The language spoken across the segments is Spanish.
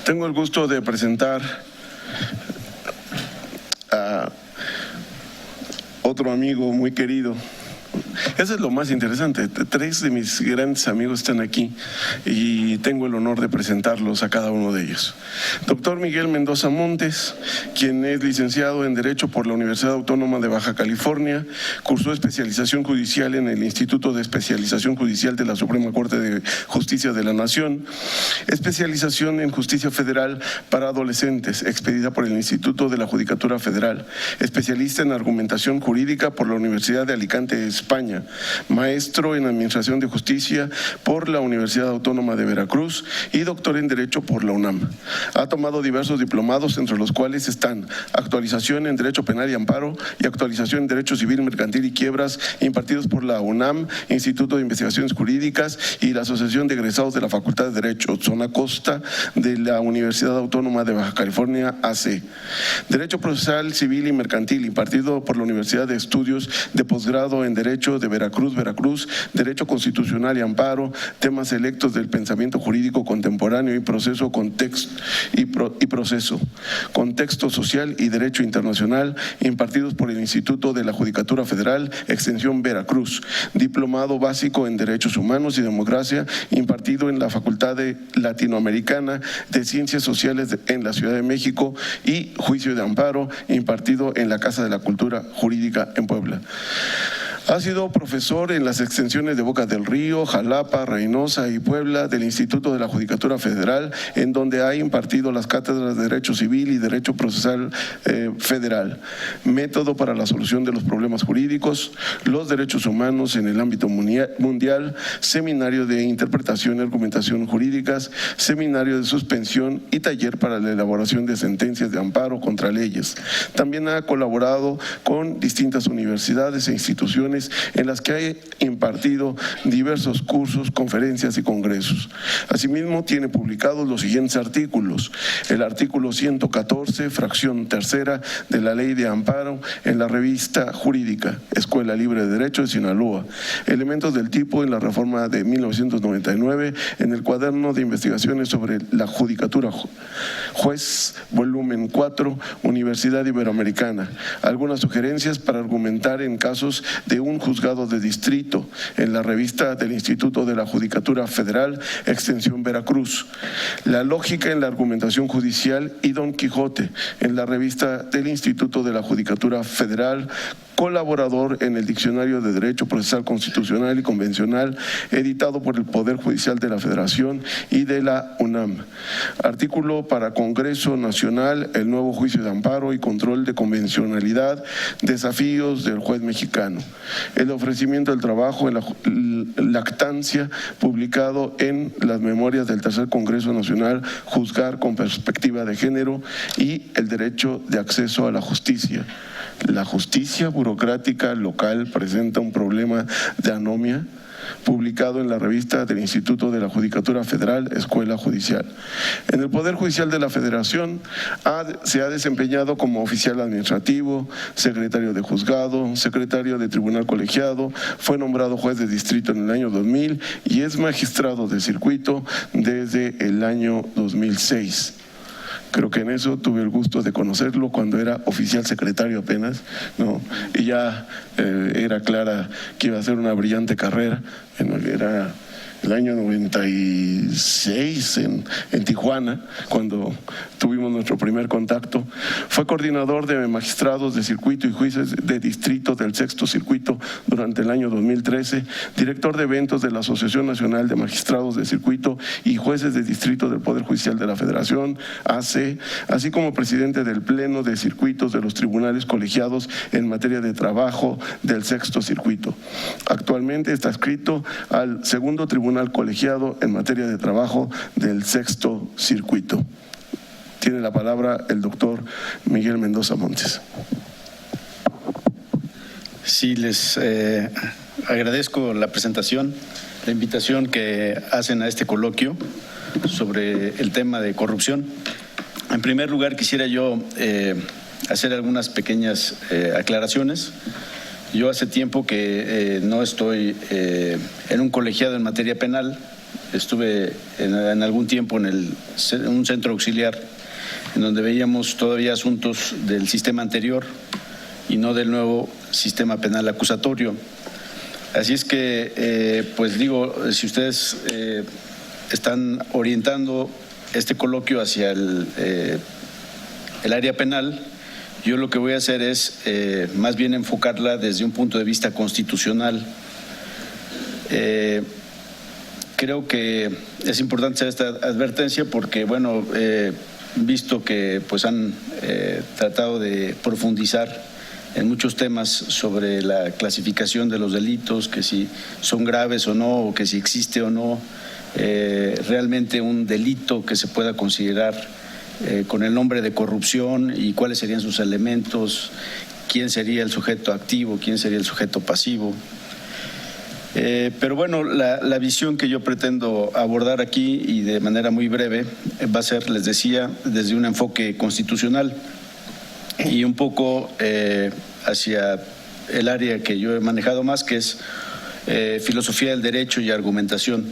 Tengo el gusto de presentar a otro amigo muy querido. Eso es lo más interesante. 3 de mis grandes amigos están aquí y tengo el honor de presentarlos a cada uno de ellos. Doctor Miguel Mendoza Montes, quien es licenciado en Derecho por la Universidad Autónoma de Baja California, cursó especialización judicial en el Instituto de Especialización Judicial de la Suprema Corte de Justicia de la Nación, especialización en Justicia Federal para Adolescentes, expedida por el Instituto de la Judicatura Federal, especialista en Argumentación Jurídica por la Universidad de Alicante, España, maestro en Administración de Justicia por la Universidad Autónoma de Veracruz y doctor en Derecho por la UNAM. Ha tomado diversos diplomados, entre los cuales están actualización en Derecho Penal y Amparo y actualización en Derecho Civil, Mercantil y Quiebras, impartidos por la UNAM, Instituto de Investigaciones Jurídicas y la Asociación de Egresados de la Facultad de Derecho, Zona Costa de la Universidad Autónoma de Baja California, AC. Derecho Procesal, Civil y Mercantil, impartido por la Universidad de Estudios de Posgrado en Derecho de Veracruz, Derecho Constitucional y Amparo, temas selectos del pensamiento jurídico contemporáneo y proceso, contexto social y derecho internacional, impartidos por el Instituto de la Judicatura Federal, extensión Veracruz. Diplomado básico en Derechos Humanos y Democracia, impartido en la Facultad Latinoamericana de Ciencias Sociales en la Ciudad de México, y Juicio de Amparo, impartido en la Casa de la Cultura Jurídica en Puebla. Ha sido profesor en las extensiones de Boca del Río, Jalapa, Reynosa y Puebla del Instituto de la Judicatura Federal, en donde ha impartido las cátedras de Derecho Civil y Derecho Procesal Federal, Método para la Solución de los Problemas Jurídicos, los Derechos Humanos en el Ámbito Mundial, Seminario de Interpretación y Argumentación Jurídicas, Seminario de Suspensión y Taller para la Elaboración de Sentencias de Amparo contra Leyes. También ha colaborado con distintas universidades e instituciones en las que ha impartido diversos cursos, conferencias y congresos. Asimismo, tiene publicados los siguientes artículos: el artículo 114, fracción tercera de la Ley de Amparo en la Revista Jurídica, Escuela Libre de Derecho de Sinaloa, elementos del tipo en la reforma de 1999, en el Cuaderno de Investigaciones sobre la Judicatura Juez, volumen 4, Universidad Iberoamericana, algunas sugerencias para argumentar en casos de un juzgado de distrito, en la revista del Instituto de la Judicatura Federal, extensión Veracruz, La lógica en la argumentación judicial y Don Quijote, en la revista del Instituto de la Judicatura Federal, colaborador en el Diccionario de Derecho Procesal Constitucional y Convencional, editado por el Poder Judicial de la Federación y de la UNAM. Artículo para Congreso Nacional, el nuevo juicio de amparo y control de convencionalidad, desafíos del juez mexicano. El ofrecimiento del trabajo en la lactancia, publicado en las memorias del Tercer Congreso Nacional, Juzgar con Perspectiva de Género, y el derecho de acceso a la justicia. La justicia burocrática local presenta un problema de anomia, publicado en la revista del Instituto de la Judicatura Federal, Escuela Judicial. En el Poder Judicial de la Federación se ha desempeñado como oficial administrativo, secretario de juzgado, secretario de tribunal colegiado, fue nombrado juez de distrito en el año 2000 y es magistrado de circuito desde el año 2006. Creo que en eso tuve el gusto de conocerlo cuando era oficial secretario apenas, ¿no? Y ya era clara que iba a hacer una brillante carrera. Era el año 96 en Tijuana, cuando tuvimos nuestro primer contacto. Fue coordinador de magistrados de circuito y jueces de distrito del Sexto Circuito durante el año 2013, director de eventos de la Asociación Nacional de Magistrados de Circuito y Jueces de Distrito del Poder Judicial de la Federación, AC, así como presidente del Pleno de Circuitos de los Tribunales Colegiados en materia de trabajo del Sexto Circuito. Actualmente está adscrito al Segundo Tribunal Colegiado en materia de trabajo del Sexto Circuito. Tiene la palabra el doctor Miguel Mendoza Montes. Sí, les agradezco la presentación, la invitación que hacen a este coloquio sobre el tema de corrupción. En primer lugar, quisiera yo hacer algunas pequeñas aclaraciones. Yo hace tiempo que no estoy en un colegiado en materia penal. Estuve en algún tiempo en un centro auxiliar en donde veíamos todavía asuntos del sistema anterior y no del nuevo sistema penal acusatorio. Así es que, pues digo, si ustedes están orientando este coloquio hacia el área penal, yo lo que voy a hacer es más bien enfocarla desde un punto de vista constitucional. Creo que es importante hacer esta advertencia porque, bueno, visto que pues han tratado de profundizar en muchos temas sobre la clasificación de los delitos, que si son graves o no, o que si existe o no realmente un delito que se pueda considerar con el nombre de corrupción y cuáles serían sus elementos, quién sería el sujeto activo, quién sería el sujeto pasivo. Pero bueno, la visión que yo pretendo abordar aquí y de manera muy breve va a ser, les decía, desde un enfoque constitucional y un poco hacia el área que yo he manejado más, que es filosofía del derecho y argumentación.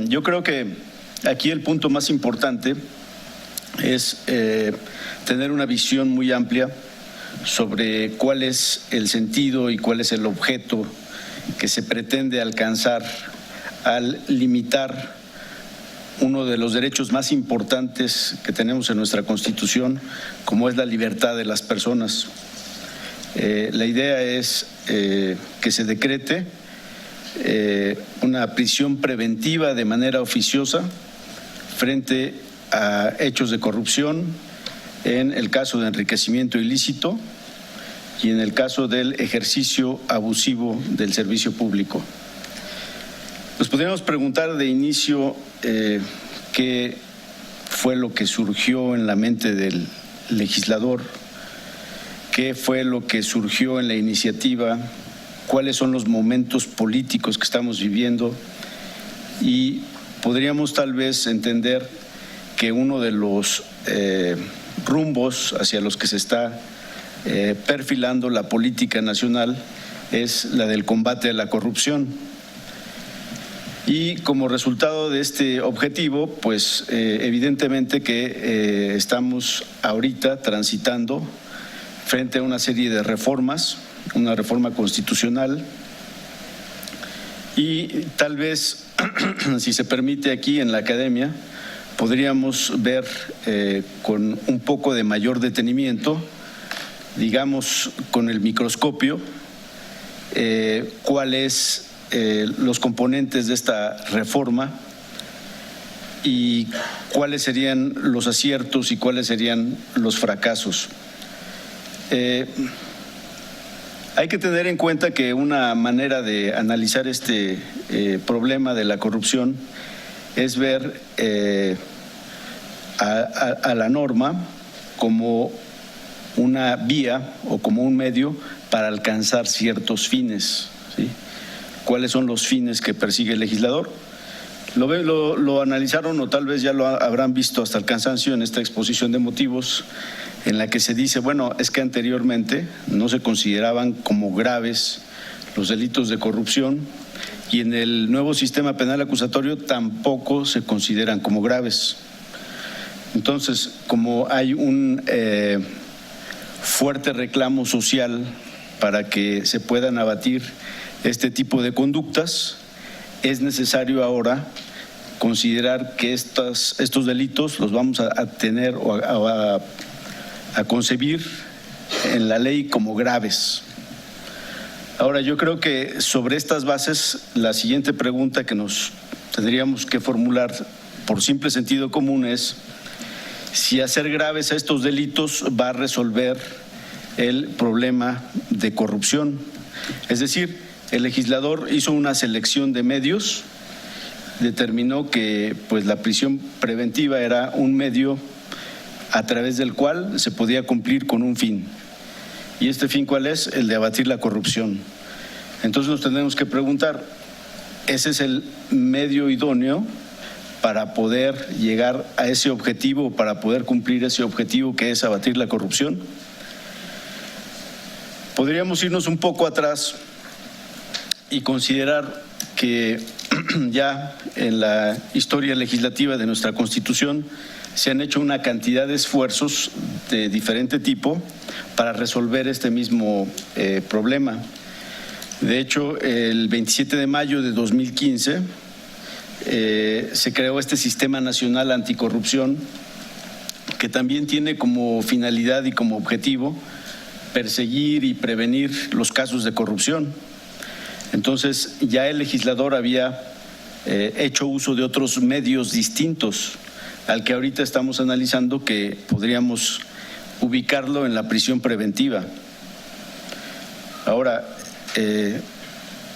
Yo creo que aquí el punto más importante es tener una visión muy amplia sobre cuál es el sentido y cuál es el objeto que se pretende alcanzar al limitar uno de los derechos más importantes que tenemos en nuestra Constitución, como es la libertad de las personas. La idea es que se decrete una prisión preventiva de manera oficiosa frente a hechos de corrupción en el caso de enriquecimiento ilícito y en el caso del ejercicio abusivo del servicio público. Nos podríamos preguntar de inicio qué fue lo que surgió en la mente del legislador, qué fue lo que surgió en la iniciativa, cuáles son los momentos políticos que estamos viviendo y podríamos tal vez entender que uno de los rumbos hacia los que se está perfilando la política nacional es la del combate a la corrupción. Y como resultado de este objetivo, pues evidentemente que estamos ahorita transitando frente a una serie de reformas, una reforma constitucional y tal vez, si se permite aquí en la academia, podríamos ver con un poco de mayor detenimiento, digamos con el microscopio, cuáles los componentes de esta reforma y cuáles serían los aciertos y cuáles serían los fracasos. Hay que tener en cuenta que una manera de analizar este problema de la corrupción es ver a la norma como una vía o como un medio para alcanzar ciertos fines, ¿sí? ¿Cuáles son los fines que persigue el legislador? Lo analizaron o tal vez ya lo habrán visto hasta el cansancio en esta exposición de motivos en la que se dice, bueno, es que anteriormente no se consideraban como graves los delitos de corrupción y en el nuevo sistema penal acusatorio tampoco se consideran como graves. Entonces, como hay un fuerte reclamo social para que se puedan abatir este tipo de conductas, es necesario ahora considerar que estos delitos los vamos a tener o a concebir en la ley como graves. Ahora, yo creo que sobre estas bases, la siguiente pregunta que nos tendríamos que formular por simple sentido común es si hacer graves a estos delitos va a resolver el problema de corrupción. Es decir, el legislador hizo una selección de medios, determinó que pues, la prisión preventiva era un medio a través del cual se podía cumplir con un fin. ¿Y este fin cuál es? El de abatir la corrupción. Entonces nos tenemos que preguntar, ¿ese es el medio idóneo para poder llegar a ese objetivo, para poder cumplir ese objetivo que es abatir la corrupción? Podríamos irnos un poco atrás y considerar que ya en la historia legislativa de nuestra Constitución se han hecho una cantidad de esfuerzos de diferente tipo para resolver este mismo problema. De hecho, el 27 de mayo de 2015 se creó este Sistema Nacional Anticorrupción, que también tiene como finalidad y como objetivo perseguir y prevenir los casos de corrupción. Entonces, ya el legislador había hecho uso de otros medios distintos al que ahorita estamos analizando, que podríamos ubicarlo en la prisión preventiva. Ahora,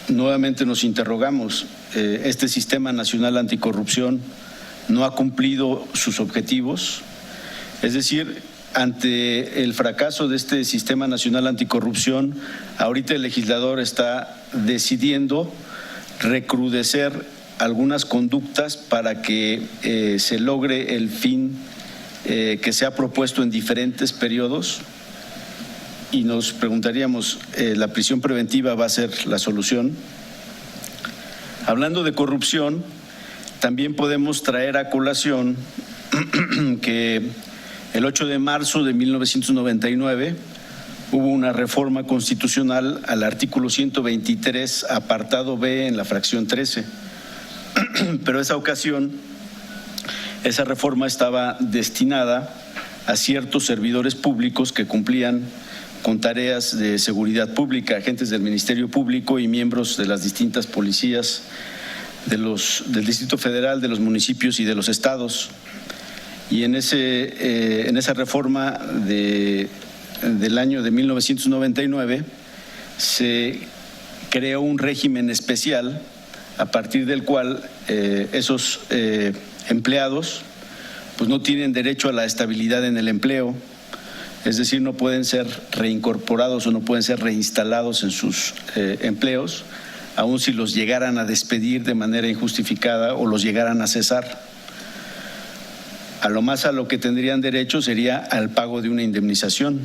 nuevamente nos interrogamos, ¿este Sistema Nacional Anticorrupción no ha cumplido sus objetivos? Es decir, ante el fracaso de este Sistema Nacional Anticorrupción, ahorita el legislador está decidiendo recrudecer algunas conductas para que se logre el fin que se ha propuesto en diferentes periodos, y nos preguntaríamos, ¿la prisión preventiva va a ser la solución? Hablando de corrupción, también podemos traer a colación que el 8 de marzo de 1999 hubo una reforma constitucional al artículo 123, apartado B, en la fracción 13. Pero esa ocasión, esa reforma estaba destinada a ciertos servidores públicos que cumplían con tareas de seguridad pública, agentes del Ministerio Público y miembros de las distintas policías del Distrito Federal, de los municipios y de los estados. Y en esa reforma del año de 1999 se creó un régimen especial a partir del cual esos empleados pues no tienen derecho a la estabilidad en el empleo, es decir, no pueden ser reincorporados o no pueden ser reinstalados en sus empleos, aun si los llegaran a despedir de manera injustificada o los llegaran a cesar. A lo más a lo que tendrían derecho sería al pago de una indemnización.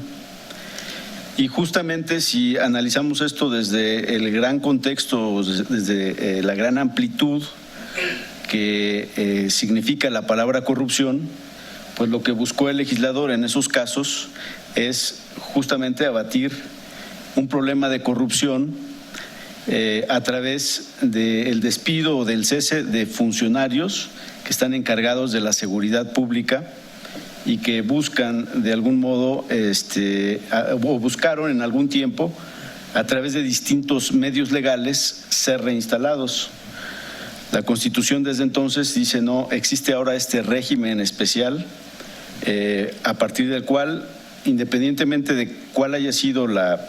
Y justamente si analizamos esto desde el gran contexto, desde la gran amplitud que significa la palabra corrupción, pues lo que buscó el legislador en esos casos es justamente abatir un problema de corrupción a través del despido o del cese de funcionarios que están encargados de la seguridad pública y que buscan de algún modo, o buscaron en algún tiempo, a través de distintos medios legales, ser reinstalados. La Constitución desde entonces dice, no, existe ahora este régimen especial, a partir del cual, independientemente de cuál haya sido la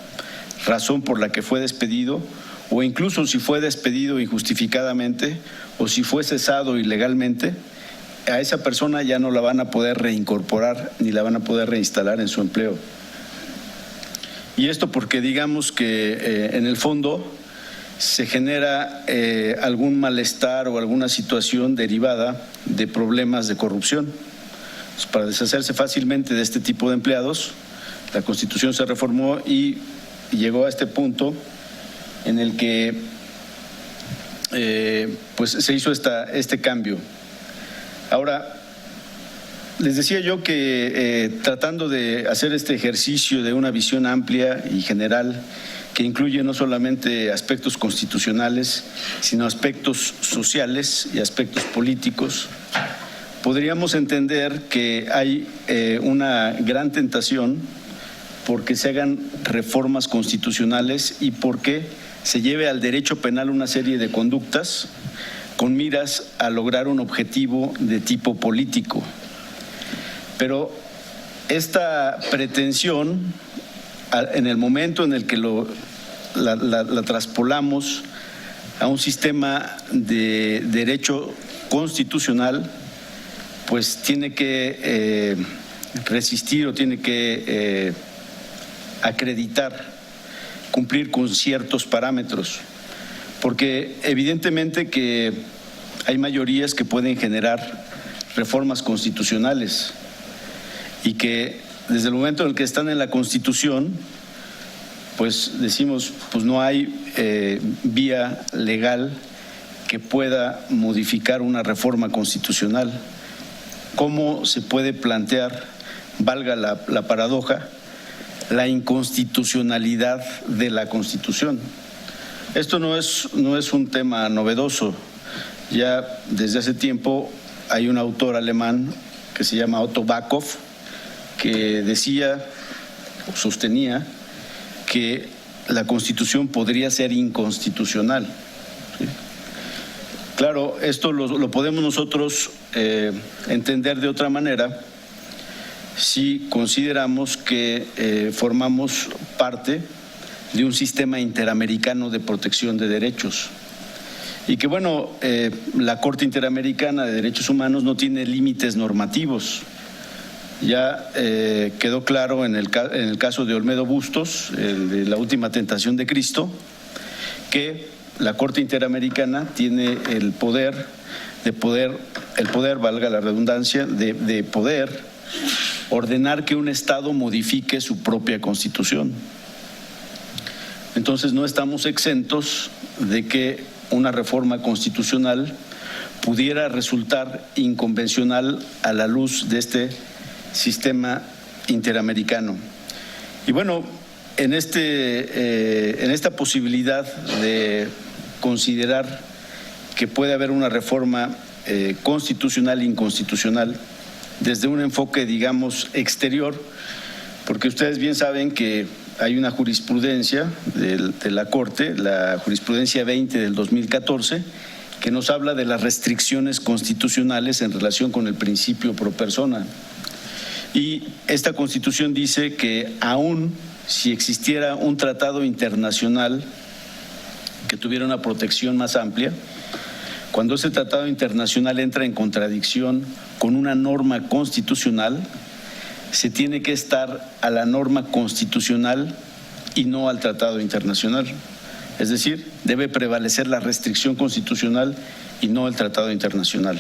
razón por la que fue despedido, o incluso si fue despedido injustificadamente, o si fue cesado ilegalmente, a esa persona ya no la van a poder reincorporar ni la van a poder reinstalar en su empleo. Y esto porque digamos que en el fondo se genera algún malestar o alguna situación derivada de problemas de corrupción. Pues para deshacerse fácilmente de este tipo de empleados, la Constitución se reformó y llegó a este punto en el que pues se hizo este cambio. Ahora, les decía yo que tratando de hacer este ejercicio de una visión amplia y general que incluye no solamente aspectos constitucionales, sino aspectos sociales y aspectos políticos, podríamos entender que hay una gran tentación porque se hagan reformas constitucionales y porque se lleve al derecho penal una serie de conductas con miras a lograr un objetivo de tipo político. Pero esta pretensión, en el momento en el que la traspolamos a un sistema de derecho constitucional, pues tiene que resistir o tiene que acreditar, cumplir con ciertos parámetros. Porque evidentemente que hay mayorías que pueden generar reformas constitucionales y que desde el momento en el que están en la Constitución, pues decimos, pues no hay vía legal que pueda modificar una reforma constitucional. ¿Cómo se puede plantear, valga la paradoja, la inconstitucionalidad de la Constitución? Esto no es un tema novedoso. Ya desde hace tiempo hay un autor alemán que se llama Otto Backhoff, que decía o sostenía que la Constitución podría ser inconstitucional. ¿Sí? Claro, esto lo podemos nosotros entender de otra manera si consideramos que formamos parte de un sistema interamericano de protección de derechos. Y que, bueno, la Corte Interamericana de Derechos Humanos no tiene límites normativos. Ya quedó claro en el caso de Olmedo Bustos, el de la última tentación de Cristo, que la Corte Interamericana tiene el poder, valga la redundancia, de poder ordenar que un Estado modifique su propia Constitución. Entonces no estamos exentos de que una reforma constitucional pudiera resultar inconvencional a la luz de este sistema interamericano. Y bueno, en esta posibilidad de considerar que puede haber una reforma constitucional e inconstitucional desde un enfoque, digamos, exterior, porque ustedes bien saben que hay una jurisprudencia de la Corte, la jurisprudencia 20 del 2014, que nos habla de las restricciones constitucionales en relación con el principio pro persona. Y esta Constitución dice que aún si existiera un tratado internacional que tuviera una protección más amplia, cuando ese tratado internacional entra en contradicción con una norma constitucional, se tiene que estar a la norma constitucional y no al tratado internacional. Es decir, debe prevalecer la restricción constitucional y no el tratado internacional.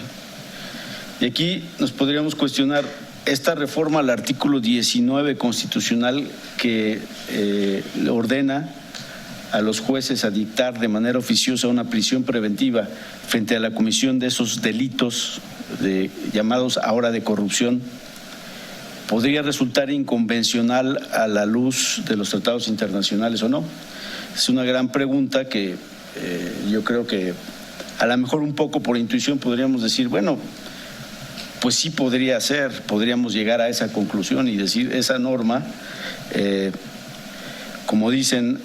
Y aquí nos podríamos cuestionar esta reforma al artículo 19 constitucional que le ordena a los jueces a dictar de manera oficiosa una prisión preventiva frente a la comisión de esos delitos llamados ahora de corrupción, ¿podría resultar inconvencional a la luz de los tratados internacionales o no? Es una gran pregunta que yo creo que a lo mejor un poco por intuición podríamos decir, bueno, pues sí podría ser, podríamos llegar a esa conclusión y decir esa norma, como dicen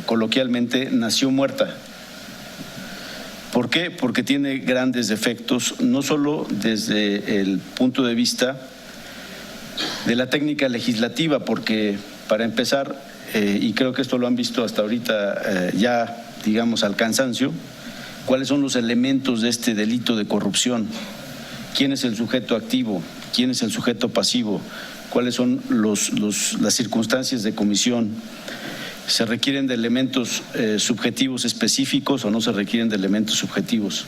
coloquialmente, nació muerta. ¿Por qué? Porque tiene grandes defectos, no solo desde el punto de vista de la técnica legislativa, porque para empezar, y creo que esto lo han visto hasta ahorita ya, digamos, al cansancio, ¿cuáles son los elementos de este delito de corrupción? ¿Quién es el sujeto activo? ¿Quién es el sujeto pasivo? ¿Cuáles son las circunstancias de comisión? ¿Se requieren de elementos subjetivos específicos o no se requieren de elementos subjetivos?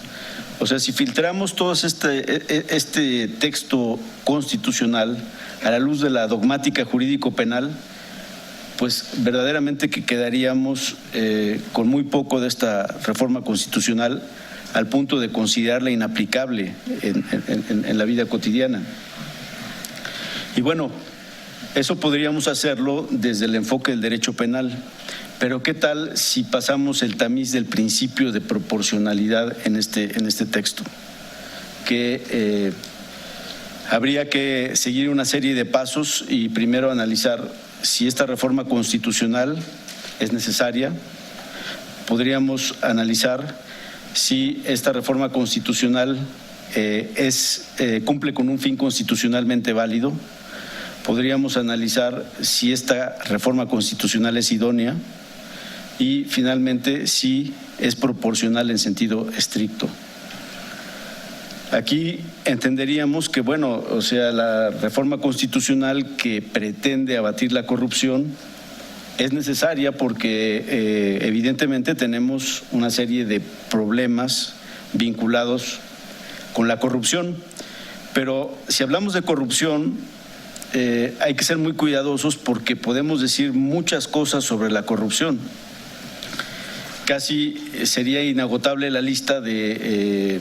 O sea, si filtramos todo este texto constitucional a la luz de la dogmática jurídico-penal, pues verdaderamente que quedaríamos con muy poco de esta reforma constitucional al punto de considerarla inaplicable en la vida cotidiana. Y bueno, eso podríamos hacerlo desde el enfoque del derecho penal, pero ¿qué tal si pasamos el tamiz del principio de proporcionalidad en este texto? Que habría que seguir una serie de pasos y primero analizar si esta reforma constitucional es necesaria. Podríamos analizar si esta reforma constitucional cumple con un fin constitucionalmente válido. Podríamos analizar si esta reforma constitucional es idónea y finalmente si es proporcional en sentido estricto. Aquí entenderíamos que, bueno, o sea, la reforma constitucional que pretende abatir la corrupción es necesaria porque evidentemente tenemos una serie de problemas vinculados la corrupción. Pero si hablamos de corrupción, hay que ser muy cuidadosos porque podemos decir muchas cosas sobre la corrupción. Casi sería inagotable la lista de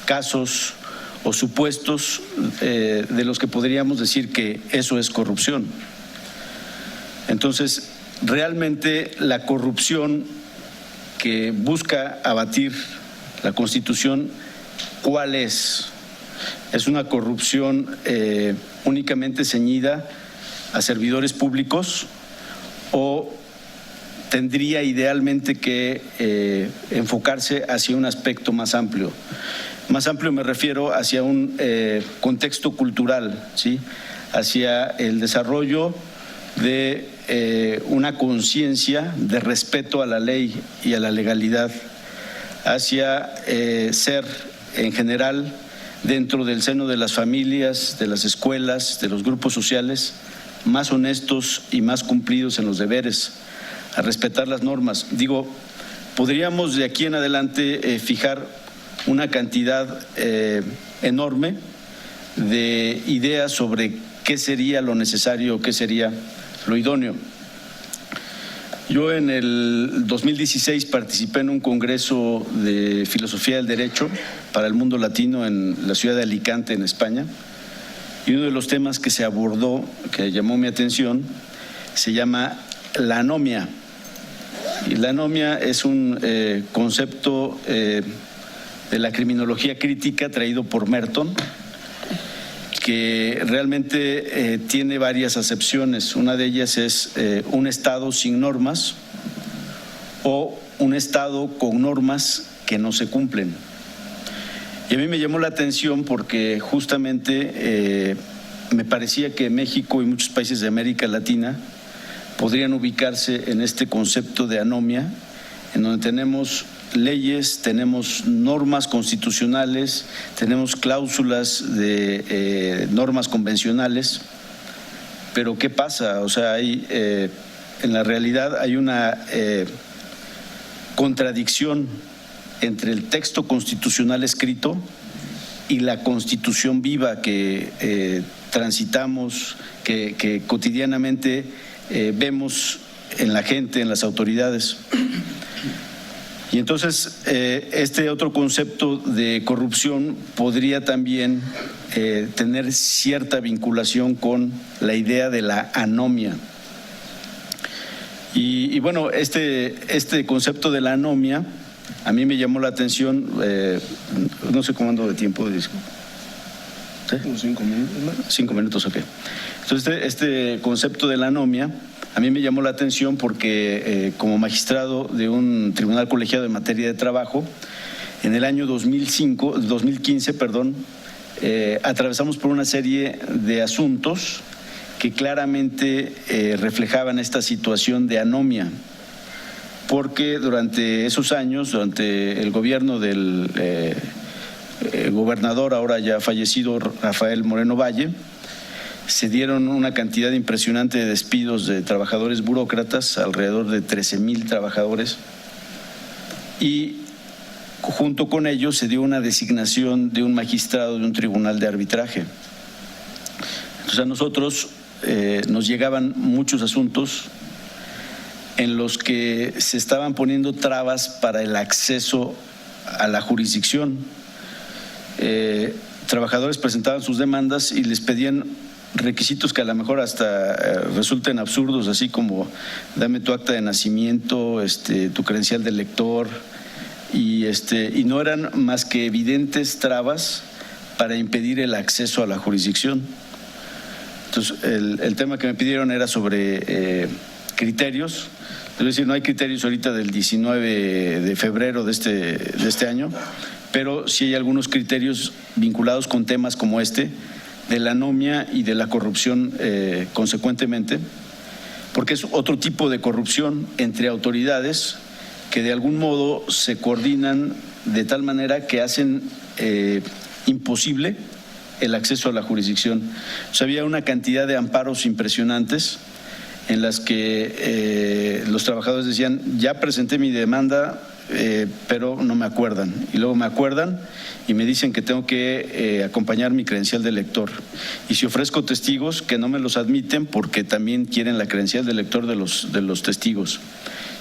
casos o supuestos de los que podríamos decir que eso es corrupción. Entonces, realmente la corrupción que busca abatir la Constitución, ¿cuál es? Es una corrupción únicamente ceñida a servidores públicos o tendría idealmente que enfocarse hacia un aspecto más amplio. Más amplio me refiero hacia un contexto cultural, ¿sí? Hacia el desarrollo de una conciencia de respeto a la ley y a la legalidad, hacia ser en general dentro del seno de las familias, de las escuelas, de los grupos sociales, más honestos y más cumplidos en los deberes, a respetar las normas. Digo, podríamos de aquí en adelante fijar una cantidad enorme de ideas sobre qué sería lo necesario, qué sería lo idóneo. Yo en el 2016 participé en un congreso de filosofía del derecho para el mundo latino en la ciudad de Alicante, en España, y uno de los temas que se abordó, que llamó mi atención, se llama la anomia. Y la anomia es un concepto de la criminología crítica traído por Merton, que realmente tiene varias acepciones. Una de ellas es un Estado sin normas o un Estado con normas que no se cumplen. Y a mí me llamó la atención porque justamente me parecía que México y muchos países de América Latina podrían ubicarse en este concepto de anomia, en donde tenemos leyes, tenemos normas constitucionales, tenemos cláusulas de normas convencionales, pero ¿qué pasa? O sea, en la realidad hay una contradicción entre el texto constitucional escrito y la Constitución viva que transitamos, que cotidianamente vemos en la gente, en las autoridades. Y entonces este otro concepto de corrupción podría también tener cierta vinculación con la idea de la anomia. Y bueno, este concepto de la anomia a mí me llamó la atención, no sé cómo ando de tiempo de disco. ¿Sí? 5 minutos. 5 minutos, ok. Entonces este concepto de la anomia a mí me llamó la atención porque como magistrado de un tribunal colegiado en materia de trabajo, en el año 2015, atravesamos por una serie de asuntos que claramente reflejaban esta situación de anomia, porque durante esos años, durante el gobierno del gobernador ahora ya fallecido Rafael Moreno Valle, se dieron una cantidad impresionante de despidos de trabajadores burócratas, alrededor de 13,000 trabajadores, y junto con ellos se dio una designación de un magistrado de un tribunal de arbitraje. Entonces a nosotros nos llegaban muchos asuntos en los que se estaban poniendo trabas para el acceso a la jurisdicción. Trabajadores presentaban sus demandas y les pedían requisitos que a lo mejor hasta resulten absurdos, así como dame tu acta de nacimiento, tu credencial de lector, y no eran más que evidentes trabas para impedir el acceso a la jurisdicción. Entonces el tema que me pidieron era sobre criterios. Es decir, no hay criterios ahorita del 19 de febrero de este año, pero sí hay algunos criterios vinculados con temas como de la anomia y de la corrupción consecuentemente, porque es otro tipo de corrupción entre autoridades que de algún modo se coordinan de tal manera que hacen imposible el acceso a la jurisdicción. O sea, había una cantidad de amparos impresionantes en las que los trabajadores decían, ya presenté mi demanda pero no me acuerdan. Y luego me acuerdan y me dicen que tengo que acompañar mi credencial de lector. Y si ofrezco testigos, que no me los admiten porque también quieren la credencial de lector de los testigos.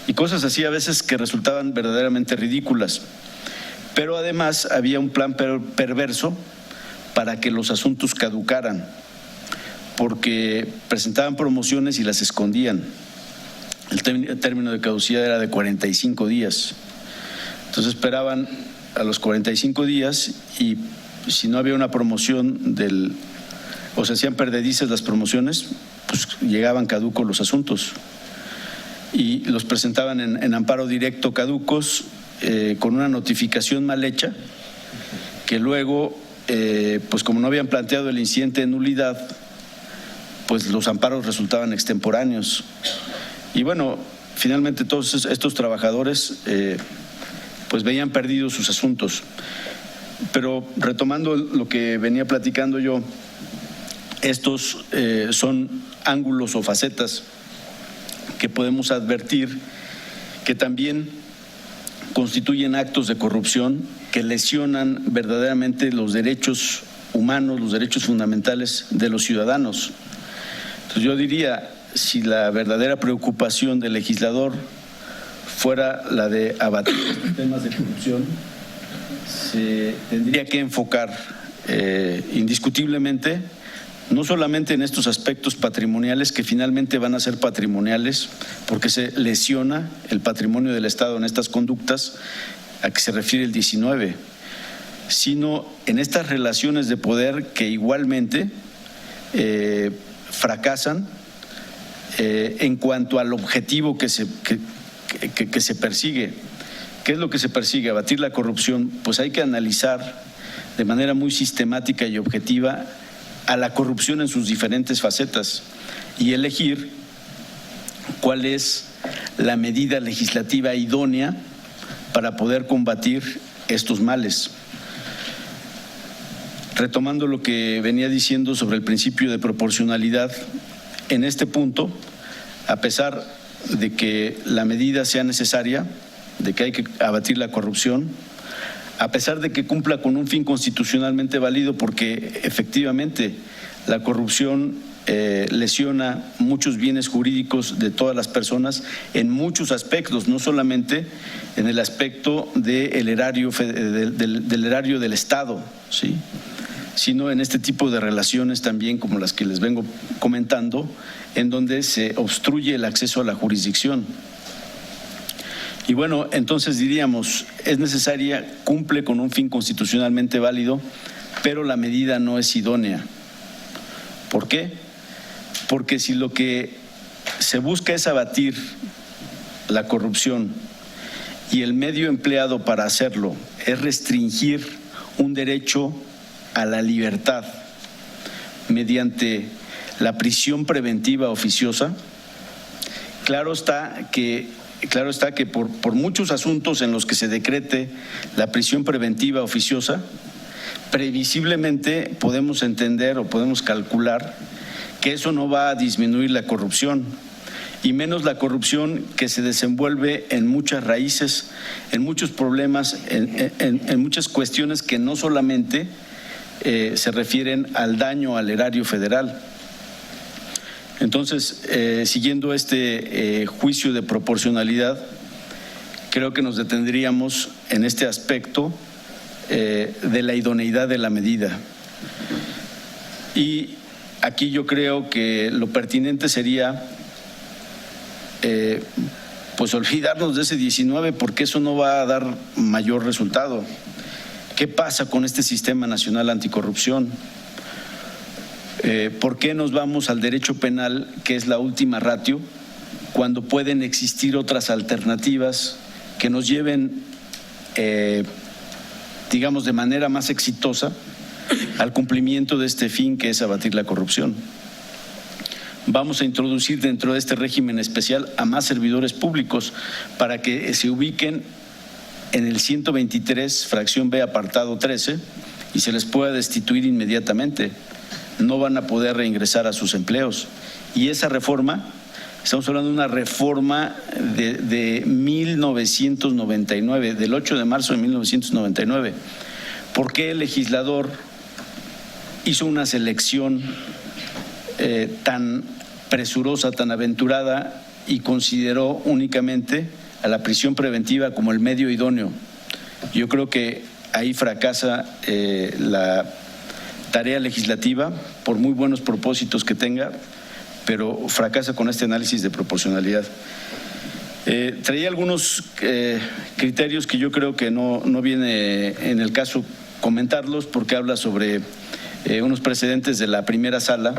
Y cosas así a veces que resultaban verdaderamente ridículas. Pero además había un plan perverso para que los asuntos caducaran, porque presentaban promociones y las escondían. El término de caducidad era de 45 días. Entonces esperaban a los 45 días y si no había una promoción o se hacían perdedizas las promociones, pues llegaban caducos los asuntos. Y los presentaban en amparo directo caducos con una notificación mal hecha que luego, pues como no habían planteado el incidente de nulidad, pues los amparos resultaban extemporáneos. Y bueno, finalmente todos estos trabajadores pues veían perdidos sus asuntos. Pero retomando lo que venía platicando yo, estos son ángulos o facetas que podemos advertir que también constituyen actos de corrupción que lesionan verdaderamente los derechos humanos, los derechos fundamentales de los ciudadanos. Entonces yo diría, si la verdadera preocupación del legislador fuera la de abatir estos temas de corrupción, se tendría que enfocar indiscutiblemente no solamente en estos aspectos patrimoniales que finalmente van a ser patrimoniales porque se lesiona el patrimonio del Estado en estas conductas a que se refiere el 19, sino en estas relaciones de poder que igualmente fracasan en cuanto al objetivo que se persigue. ¿Qué es lo que se persigue? Abatir la corrupción. Pues hay que analizar de manera muy sistemática y objetiva a la corrupción en sus diferentes facetas y elegir cuál es la medida legislativa idónea para poder combatir estos males. Retomando lo que venía diciendo sobre el principio de proporcionalidad, en este punto, a pesar de que la medida sea necesaria, de que hay que abatir la corrupción, a pesar de que cumpla con un fin constitucionalmente válido, porque efectivamente la corrupción lesiona muchos bienes jurídicos de todas las personas en muchos aspectos, no solamente en el aspecto del erario del Estado, ¿sí?, sino en este tipo de relaciones también como las que les vengo comentando, en donde se obstruye el acceso a la jurisdicción. Y bueno, entonces diríamos, es necesaria, cumple con un fin constitucionalmente válido, pero la medida no es idónea. ¿Por qué? Porque si lo que se busca es abatir la corrupción y el medio empleado para hacerlo es restringir un derecho a la libertad mediante la prisión preventiva oficiosa, claro está que por muchos asuntos en los que se decrete la prisión preventiva oficiosa, previsiblemente podemos entender o podemos calcular que eso no va a disminuir la corrupción, y menos la corrupción que se desenvuelve en muchas raíces, en muchos problemas, en muchas cuestiones que no solamente se refieren al daño al erario federal. Entonces, siguiendo este juicio de proporcionalidad, creo que nos detendríamos en este aspecto de la idoneidad de la medida. Y aquí yo creo que lo pertinente sería pues olvidarnos de ese 19, porque eso no va a dar mayor resultado. ¿Qué pasa con este Sistema Nacional Anticorrupción? ¿Por qué nos vamos al derecho penal, que es la última ratio, cuando pueden existir otras alternativas que nos lleven, digamos, de manera más exitosa al cumplimiento de este fin, que es abatir la corrupción? Vamos a introducir dentro de este régimen especial a más servidores públicos para que se ubiquen en el 123, fracción B, apartado 13, y se les pueda destituir inmediatamente. No van a poder reingresar a sus empleos. Y esa reforma Estamos hablando de una reforma de 1999, del 8 de marzo de 1999. ¿Por qué el legislador hizo una selección tan presurosa, tan aventurada y consideró únicamente a la prisión preventiva como el medio idóneo? Yo creo que ahí fracasa la tarea legislativa, por muy buenos propósitos que tenga, pero fracasa con este análisis de proporcionalidad. Traía algunos criterios que yo creo que no viene en el caso comentarlos, porque habla sobre unos precedentes de la primera sala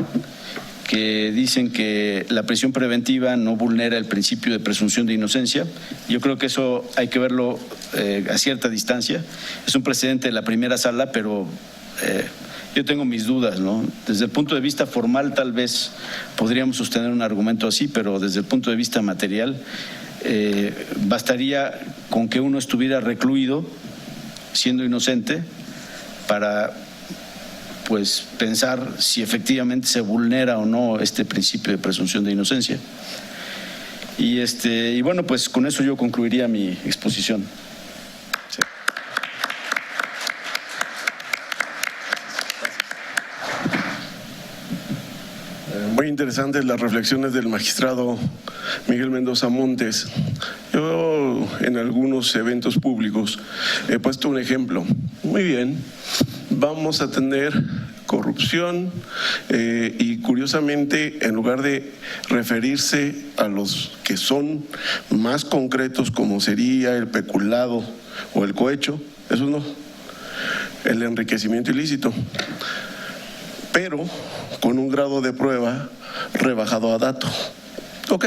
que dicen que la prisión preventiva no vulnera el principio de presunción de inocencia. Yo creo que eso hay que verlo a cierta distancia. Es un precedente de la primera sala, pero yo tengo mis dudas, ¿no? Desde el punto de vista formal tal vez podríamos sostener un argumento así, pero desde el punto de vista material bastaría con que uno estuviera recluido siendo inocente para pues pensar si efectivamente se vulnera o no este principio de presunción de inocencia. Y bueno, pues con eso yo concluiría mi exposición. Sí. Muy interesantes las reflexiones del magistrado Miguel Mendoza Montes. Yo en algunos eventos públicos he puesto un ejemplo. Muy bien, vamos a tener corrupción y curiosamente en lugar de referirse a los que son más concretos como sería el peculado o el cohecho, eso no, el enriquecimiento ilícito, pero con un grado de prueba rebajado a dato. Ok,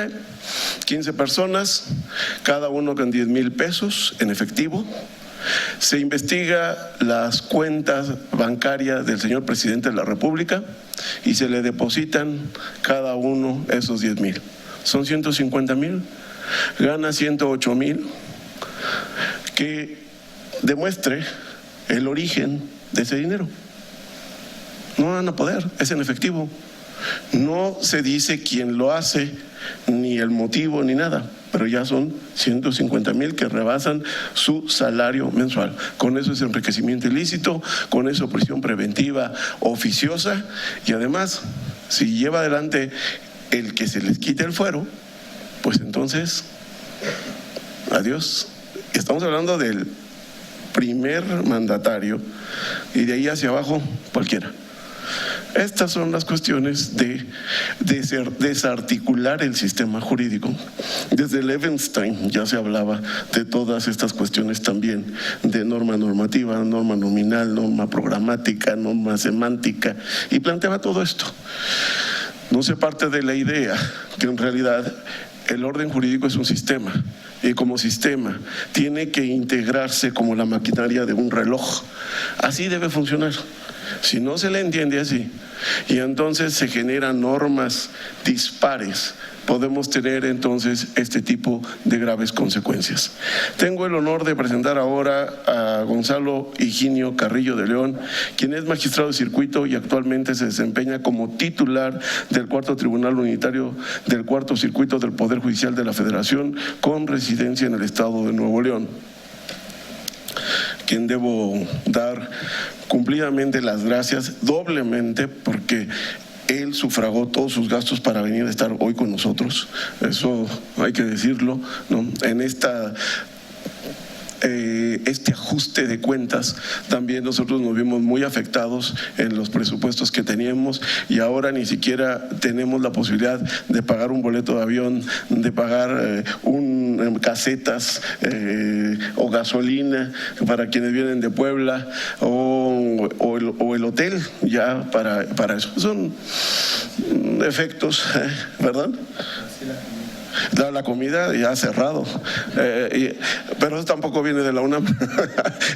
15 personas, cada uno con 10,000 pesos en efectivo. Se investiga las cuentas bancarias del señor presidente de la República y se le depositan cada uno esos 10,000. Son 150,000, gana 108,000. Que demuestre el origen de ese dinero. No van a poder, es en efectivo. No se dice quién lo hace, ni el motivo, ni nada, pero ya son 150,000 que rebasan su salario mensual. Con eso es enriquecimiento ilícito, con eso prisión preventiva oficiosa, y además, si lleva adelante el que se les quite el fuero, pues entonces, adiós. Estamos hablando del primer mandatario y de ahí hacia abajo cualquiera. Estas son las cuestiones de desarticular el sistema jurídico. Desde Levenstein ya se hablaba de todas estas cuestiones también, de norma normativa, norma nominal, norma programática, norma semántica, y planteaba todo esto. No se parte de la idea que en realidad el orden jurídico es un sistema, y como sistema tiene que integrarse como la maquinaria de un reloj. Así debe funcionar. Si no se le entiende así, y entonces se generan normas dispares, podemos tener entonces este tipo de graves consecuencias. Tengo el honor de presentar ahora a Gonzalo Higinio Carrillo de León, quien es magistrado de circuito y actualmente se desempeña como titular del Cuarto Tribunal Unitario del Cuarto Circuito del Poder Judicial de la Federación, con residencia en el estado de Nuevo León, quien debo dar cumplidamente las gracias doblemente porque él sufragó todos sus gastos para venir a estar hoy con nosotros. Eso hay que decirlo, ¿no? En este ajuste de cuentas también nosotros nos vimos muy afectados en los presupuestos que teníamos, y ahora ni siquiera tenemos la posibilidad de pagar un boleto de avión, de pagar casetas o gasolina para quienes vienen de Puebla, o el hotel ya para eso. Son efectos, ¿perdón? La comida ya ha cerrado, pero eso tampoco viene de la UNAM,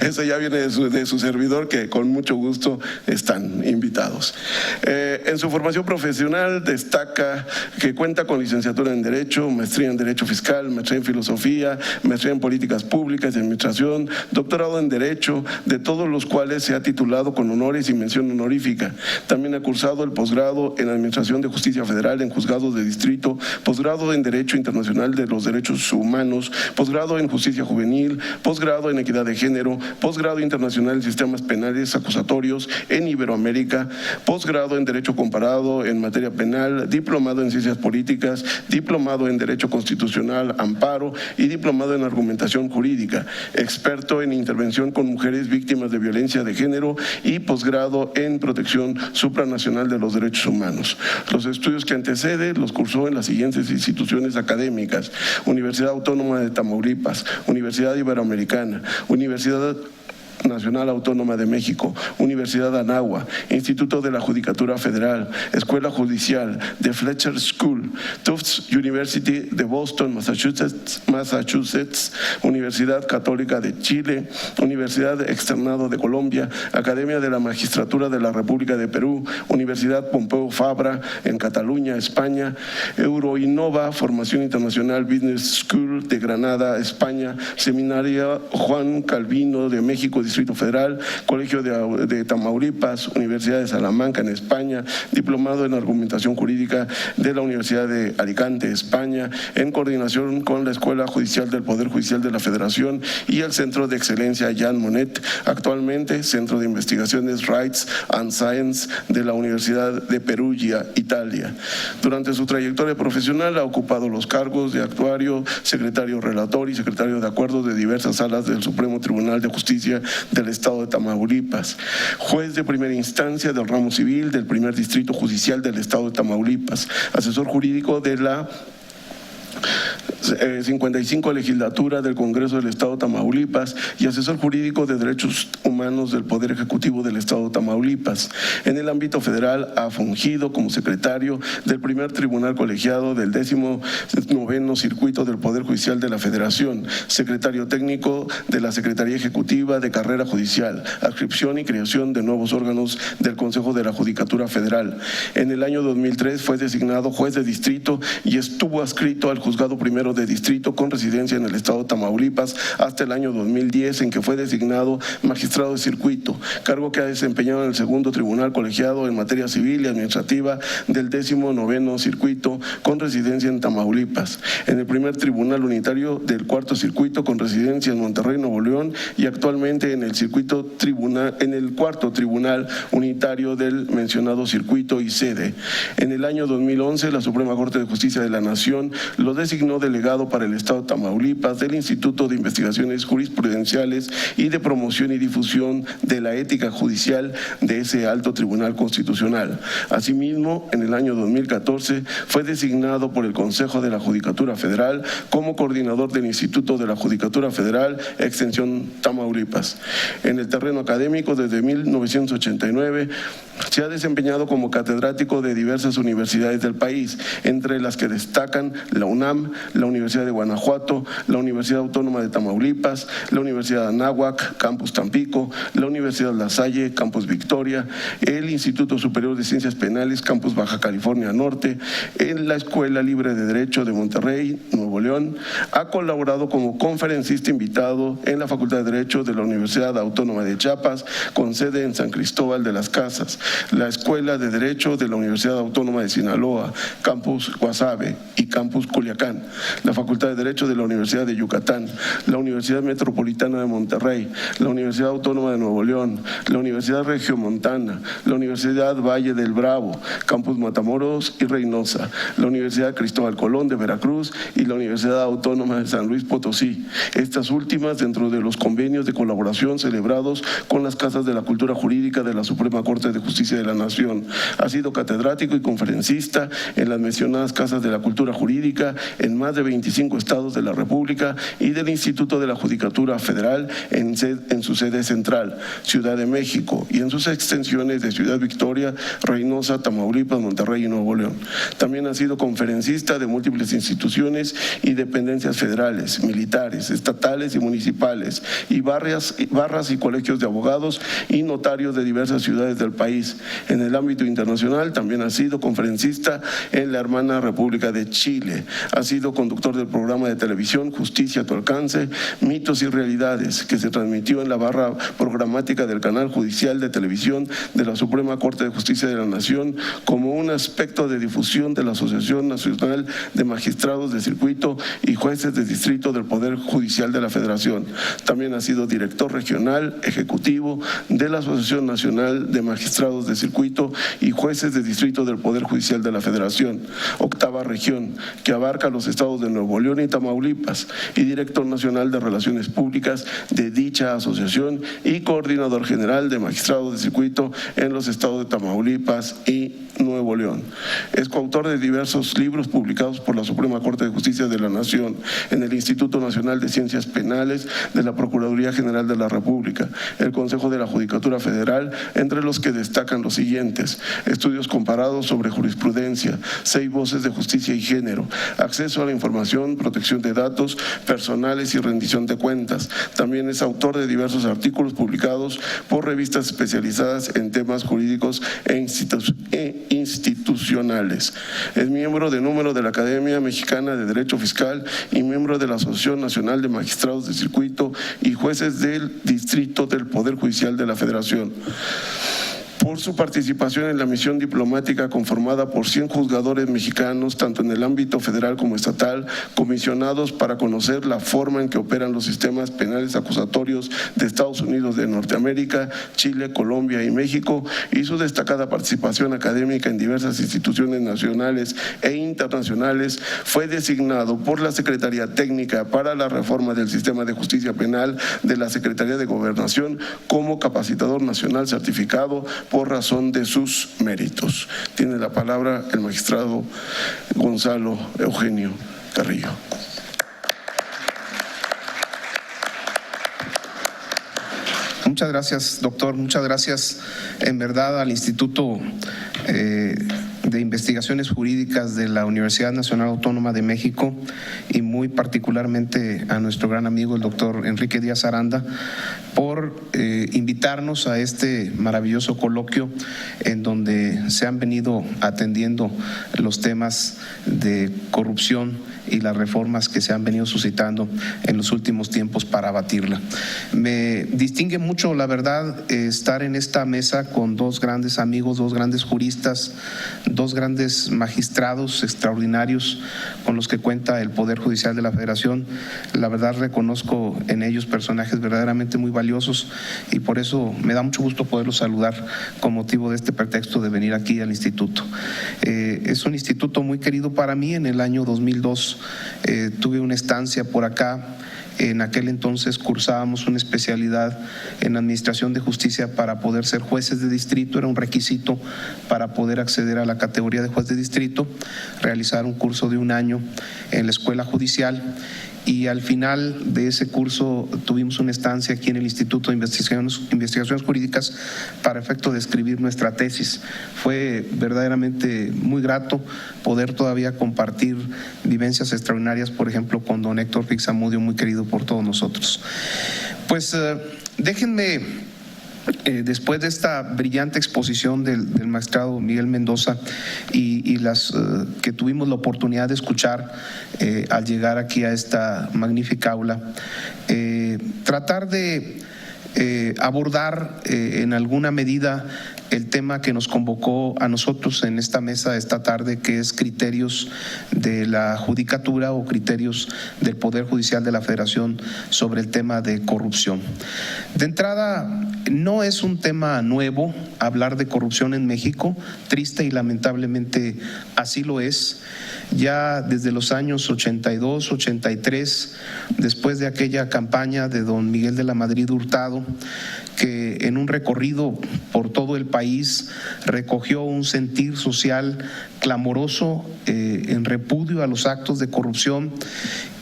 eso ya viene de su servidor, que con mucho gusto están invitados. En su formación profesional destaca que cuenta con licenciatura en Derecho, maestría en Derecho Fiscal, maestría en Filosofía, maestría en Políticas Públicas y Administración, doctorado en Derecho, de todos los cuales se ha titulado con honores y mención honorífica. También ha cursado el posgrado en Administración de Justicia Federal en Juzgados de Distrito, posgrado en Derecho Internacional de los Derechos Humanos, posgrado en Justicia Juvenil, posgrado en Equidad de Género, posgrado internacional en Sistemas Penales Acusatorios en Iberoamérica, posgrado en Derecho Comparado en materia penal, diplomado en Ciencias Políticas, diplomado en Derecho Constitucional, Amparo y diplomado en Argumentación Jurídica, experto en intervención con mujeres víctimas de violencia de género y posgrado en Protección Supranacional de los Derechos Humanos. Los estudios que antecede los cursó en las siguientes instituciones académicas: Universidad Autónoma de Tamaulipas, Universidad Iberoamericana, Universidad Nacional Autónoma de México, Universidad de Anáhuac, Instituto de la Judicatura Federal, Escuela Judicial, The Fletcher School, Tufts University de Boston, Massachusetts, Universidad Católica de Chile, Universidad Externado de Colombia, Academia de la Magistratura de la República de Perú, Universidad Pompeu Fabra en Cataluña, España, Euroinnova, Formación Internacional Business School de Granada, España, Seminario Juan Calvino de México, Distrito Federal, Colegio de Tamaulipas, Universidad de Salamanca en España, diplomado en Argumentación Jurídica de la Universidad de Alicante, España, en coordinación con la Escuela Judicial del Poder Judicial de la Federación y el Centro de Excelencia Jean Monnet, actualmente Centro de Investigaciones Rights and Science de la Universidad de Perugia, Italia. Durante su trayectoria profesional ha ocupado los cargos de actuario, secretario relator y secretario de acuerdos de diversas salas del Supremo Tribunal de Justicia del Estado de Tamaulipas, juez de primera instancia del ramo civil del primer distrito judicial del Estado de Tamaulipas, asesor jurídico de la 55 legislatura del Congreso del Estado de Tamaulipas y asesor jurídico de Derechos Humanos del Poder Ejecutivo del Estado de Tamaulipas. En el ámbito federal ha fungido como secretario del primer tribunal colegiado del 19º Circuito del Poder Judicial de la Federación, secretario técnico de la Secretaría Ejecutiva de Carrera Judicial, adscripción y creación de nuevos órganos del Consejo de la Judicatura Federal. En el año 2003 fue designado juez de distrito y estuvo adscrito al Juzgado Primero de Distrito con residencia en el Estado de Tamaulipas hasta el año 2010, en que fue designado magistrado de circuito, cargo que ha desempeñado en el segundo tribunal colegiado en materia civil y administrativa del 19º Circuito con residencia en Tamaulipas, en el primer tribunal unitario del cuarto circuito con residencia en Monterrey, Nuevo León, y actualmente en el cuarto tribunal unitario del mencionado circuito y sede. En el año 2011, la Suprema Corte de Justicia de la Nación lo designó delegado para el Estado de Tamaulipas del Instituto de Investigaciones Jurisprudenciales y de Promoción y Difusión de la Ética Judicial de ese alto tribunal constitucional. Asimismo, en el año 2014 fue designado por el Consejo de la Judicatura Federal como coordinador del Instituto de la Judicatura Federal, extensión Tamaulipas. En el terreno académico, desde 1989, se ha desempeñado como catedrático de diversas universidades del país, entre las que destacan la UNAM, la Universidad de Guanajuato, la Universidad Autónoma de Tamaulipas, la Universidad de Anáhuac, Campus Tampico, la Universidad La Salle, Campus Victoria, el Instituto Superior de Ciencias Penales, Campus Baja California Norte, en la Escuela Libre de Derecho de Monterrey, Nuevo León. Ha colaborado como conferencista invitado en la Facultad de Derecho de la Universidad Autónoma de Chiapas, con sede en San Cristóbal de las Casas, la Escuela de Derecho de la Universidad Autónoma de Sinaloa, Campus Guasave y Campus Culiacán, la Facultad de Derecho de la Universidad de Yucatán, la Universidad Metropolitana de Monterrey, la Universidad Autónoma de Nuevo León, la Universidad Regiomontana, la Universidad Valle del Bravo, Campus Matamoros y Reynosa, la Universidad Cristóbal Colón de Veracruz y la Universidad Autónoma de San Luis Potosí. Estas últimas dentro de los convenios de colaboración celebrados con las Casas de la Cultura Jurídica de la Suprema Corte de Justicia Justicia de la Nación. Ha sido catedrático y conferencista en las mencionadas Casas de la Cultura Jurídica en más de 25 estados de la República y del Instituto de la Judicatura Federal en su sede central, Ciudad de México, y en sus extensiones de Ciudad Victoria, Reynosa, Tamaulipas, Monterrey y Nuevo León. También ha sido conferencista de múltiples instituciones y dependencias federales, militares, estatales y municipales, y barras y colegios de abogados y notarios de diversas ciudades del país. En el ámbito internacional también ha sido conferencista en la hermana República de Chile. Ha sido conductor del programa de televisión Justicia a tu alcance, Mitos y Realidades, que se transmitió en la barra programática del canal judicial de televisión de la Suprema Corte de Justicia de la Nación como un aspecto de difusión de la Asociación Nacional de Magistrados de Circuito y Jueces de Distrito del Poder Judicial de la Federación. También ha sido director regional ejecutivo de la Asociación Nacional de Magistrados de Circuito y Jueces de Distrito del Poder Judicial de la Federación, octava región, que abarca los estados de Nuevo León y Tamaulipas, y director nacional de Relaciones Públicas de dicha asociación y coordinador general de Magistrados de Circuito en los estados de Tamaulipas y Nuevo León. Es coautor de diversos libros publicados por la Suprema Corte de Justicia de la Nación, en el Instituto Nacional de Ciencias Penales de la Procuraduría General de la República, el Consejo de la Judicatura Federal, entre los que destacan los siguientes: estudios comparados sobre jurisprudencia, 6 voces de justicia y género, acceso a la información, protección de datos personales y rendición de cuentas. También es autor de diversos artículos publicados por revistas especializadas en temas jurídicos e institucionales. Es miembro de número de la Academia Mexicana de Derecho Fiscal y miembro de la Asociación Nacional de Magistrados de Circuito y Jueces del Distrito del Poder Judicial de la Federación. Por su participación en la misión diplomática conformada por 100 juzgadores mexicanos, tanto en el ámbito federal como estatal, comisionados para conocer la forma en que operan los sistemas penales acusatorios de Estados Unidos de Norteamérica, Chile, Colombia y México, y su destacada participación académica en diversas instituciones nacionales e internacionales, fue designado por la Secretaría Técnica para la Reforma del Sistema de Justicia Penal de la Secretaría de Gobernación como capacitador nacional certificado por razón de sus méritos. Tiene la palabra el magistrado Gonzalo Eugenio Carrillo. Muchas gracias, doctor. Muchas gracias en verdad al Instituto de Investigaciones Jurídicas de la Universidad Nacional Autónoma de México y muy particularmente a nuestro gran amigo el doctor Enrique Díaz Aranda por invitarnos a este maravilloso coloquio en donde se han venido atendiendo los temas de corrupción y las reformas que se han venido suscitando en los últimos tiempos para abatirla. Me distingue mucho, la verdad, estar en esta mesa con 2 grandes amigos, 2 grandes juristas, 2 grandes magistrados extraordinarios con los que cuenta el Poder Judicial de la Federación. La verdad, reconozco en ellos personajes verdaderamente muy valiosos y por eso me da mucho gusto poderlos saludar con motivo de este pretexto de venir aquí al instituto. Es un instituto muy querido para mí. En el año 2002 tuve una estancia por acá. En aquel entonces cursábamos una especialidad en Administración de Justicia para poder ser jueces de distrito. Era un requisito para poder acceder a la categoría de juez de distrito, realizar un curso de 1 año en la Escuela Judicial. Y al final de ese curso tuvimos una estancia aquí en el Instituto de Investigaciones Jurídicas para efecto de escribir nuestra tesis. Fue verdaderamente muy grato poder todavía compartir vivencias extraordinarias, por ejemplo, con don Héctor Fixamudio, muy querido por todos nosotros. Pues déjenme, después de esta brillante exposición del magistrado Miguel Mendoza y las que tuvimos la oportunidad de escuchar al llegar aquí a esta magnífica aula, tratar de abordar en alguna medida el tema que nos convocó a nosotros en esta mesa esta tarde, que es criterios de la judicatura o criterios del Poder Judicial de la Federación sobre el tema de corrupción. De entrada, no es un tema nuevo hablar de corrupción en México, triste y lamentablemente así lo es. Ya desde los años 82, 83, después de aquella campaña de don Miguel de la Madrid Hurtado, que en un recorrido por todo el país país recogió un sentir social clamoroso en repudio a los actos de corrupción,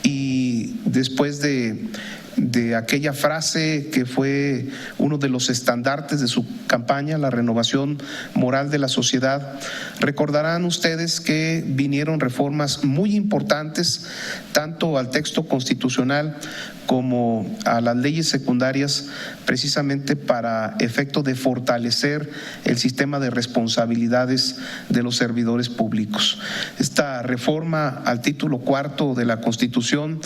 y después de aquella frase que fue uno de los estandartes de su campaña, la renovación moral de la sociedad, recordarán ustedes que vinieron reformas muy importantes tanto al texto constitucional como a las leyes secundarias, precisamente para efecto de fortalecer el sistema de responsabilidades de los servidores públicos. Esta reforma al título cuarto de la Constitución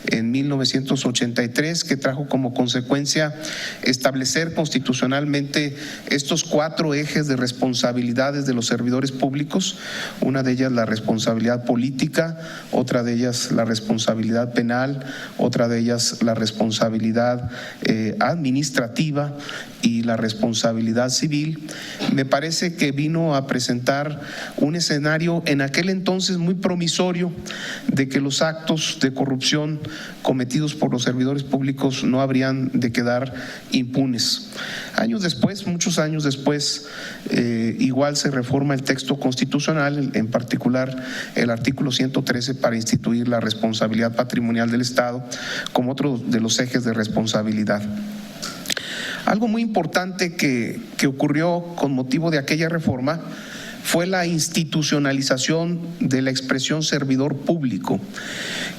en 1983, que trajo como consecuencia establecer constitucionalmente estos 4 ejes de responsabilidades de los servidores públicos, una de ellas la responsabilidad política, otra de ellas la responsabilidad penal, otra de ellas la responsabilidad administrativa y la responsabilidad civil. Me parece que vino a presentar un escenario en aquel entonces muy promisorio de que los actos de corrupción cometidos por los servidores públicos no habrían de quedar impunes. Años después, muchos años después, igual se reforma el texto constitucional, en particular el artículo 113, para instituir la responsabilidad patrimonial del Estado como otro de los ejes de responsabilidad. Algo muy importante que ocurrió con motivo de aquella reforma fue la institucionalización de la expresión servidor público.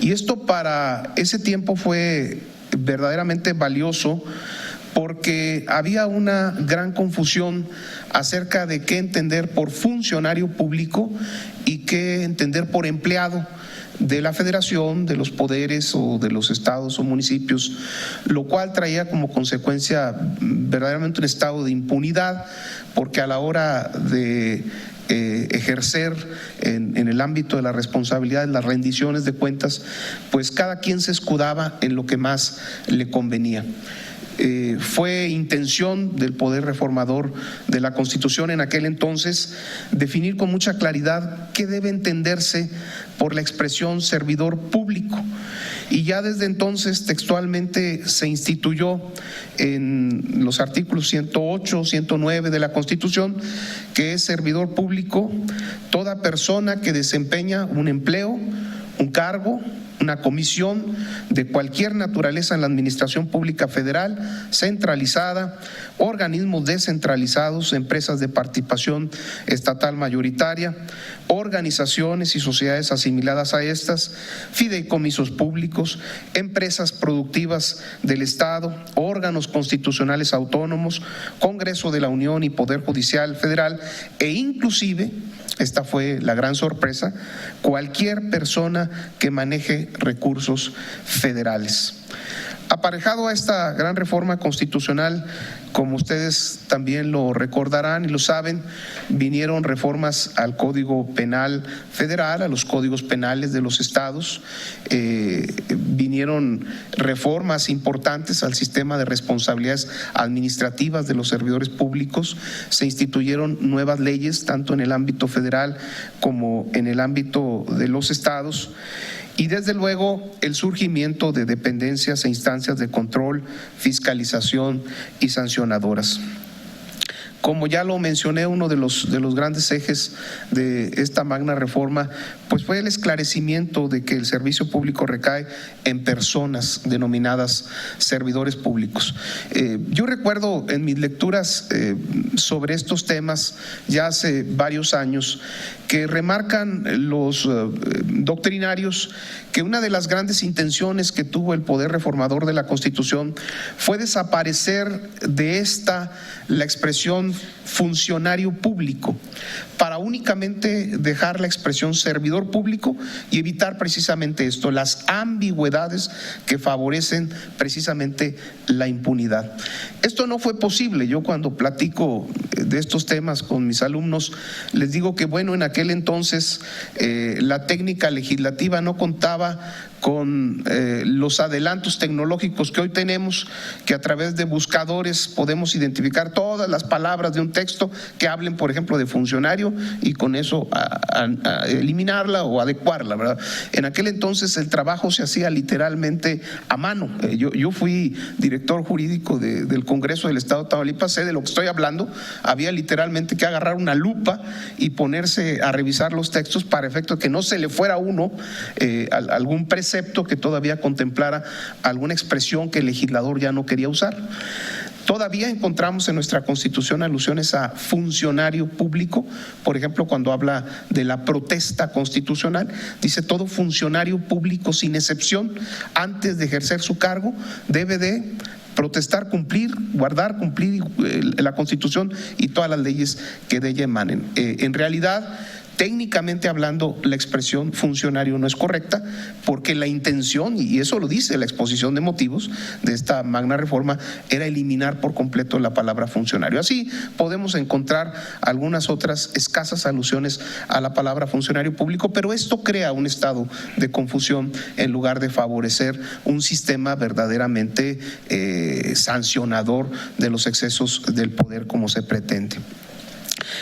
Y esto para ese tiempo fue verdaderamente valioso, porque había una gran confusión acerca de qué entender por funcionario público y qué entender por empleado de la federación, de los poderes o de los estados o municipios, lo cual traía como consecuencia verdaderamente un estado de impunidad, porque a la hora de ejercer en el ámbito de la responsabilidad, las rendiciones de cuentas, pues cada quien se escudaba en lo que más le convenía. Fue intención del poder reformador de la Constitución en aquel entonces definir con mucha claridad qué debe entenderse por la expresión servidor público, y ya desde entonces textualmente se instituyó en los artículos 108, 109 de la Constitución que es servidor público toda persona que desempeña un empleo, un cargo, una comisión de cualquier naturaleza en la administración pública federal, centralizada, organismos descentralizados, empresas de participación estatal mayoritaria, organizaciones y sociedades asimiladas a estas, fideicomisos públicos, empresas productivas del Estado, órganos constitucionales autónomos, Congreso de la Unión y Poder Judicial Federal, e inclusive, esta fue la gran sorpresa, cualquier persona que maneje recursos federales. Aparejado a esta gran reforma constitucional, como ustedes también lo recordarán y lo saben, vinieron reformas al Código Penal Federal, a los códigos penales de los estados, vinieron reformas importantes al sistema de responsabilidades administrativas de los servidores públicos, se instituyeron nuevas leyes tanto en el ámbito federal como en el ámbito de los estados. Y desde luego el surgimiento de dependencias e instancias de control, fiscalización y sancionadoras. Como ya lo mencioné, uno de los grandes ejes de esta magna reforma pues fue el esclarecimiento de que el servicio público recae en personas denominadas servidores públicos. Yo recuerdo en mis lecturas sobre estos temas ya hace varios años que remarcan los doctrinarios que una de las grandes intenciones que tuvo el poder reformador de la Constitución fue desaparecer de esta la expresión funcionario público para únicamente dejar la expresión servidor público y evitar precisamente esto, las ambigüedades que favorecen precisamente la impunidad. Esto no fue posible. Yo cuando platico de estos temas con mis alumnos les digo que bueno, en aquel entonces la técnica legislativa no contaba con los adelantos tecnológicos que hoy tenemos, que a través de buscadores podemos identificar todas las palabras de un texto que hablen, por ejemplo, de funcionario, y con eso a eliminarla o adecuarla, ¿verdad? En aquel entonces el trabajo se hacía literalmente a mano. Yo fui director jurídico del Congreso del Estado de Tamaulipas, sé de lo que estoy hablando. Había literalmente que agarrar una lupa y ponerse a revisar los textos para efecto de que no se le fuera a uno algún precepto que todavía contemplara alguna expresión que el legislador ya no quería usar. Todavía encontramos en nuestra Constitución alusiones a funcionario público. Por ejemplo, cuando habla de la protesta constitucional, dice: todo funcionario público, sin excepción, antes de ejercer su cargo, debe de protestar, cumplir, guardar, cumplir la Constitución y todas las leyes que de ella emanen. En realidad, técnicamente hablando, la expresión funcionario no es correcta, porque la intención, y eso lo dice la exposición de motivos de esta magna reforma, era eliminar por completo la palabra funcionario. Así podemos encontrar algunas otras escasas alusiones a la palabra funcionario público, pero esto crea un estado de confusión en lugar de favorecer un sistema verdaderamente sancionador de los excesos del poder como se pretende.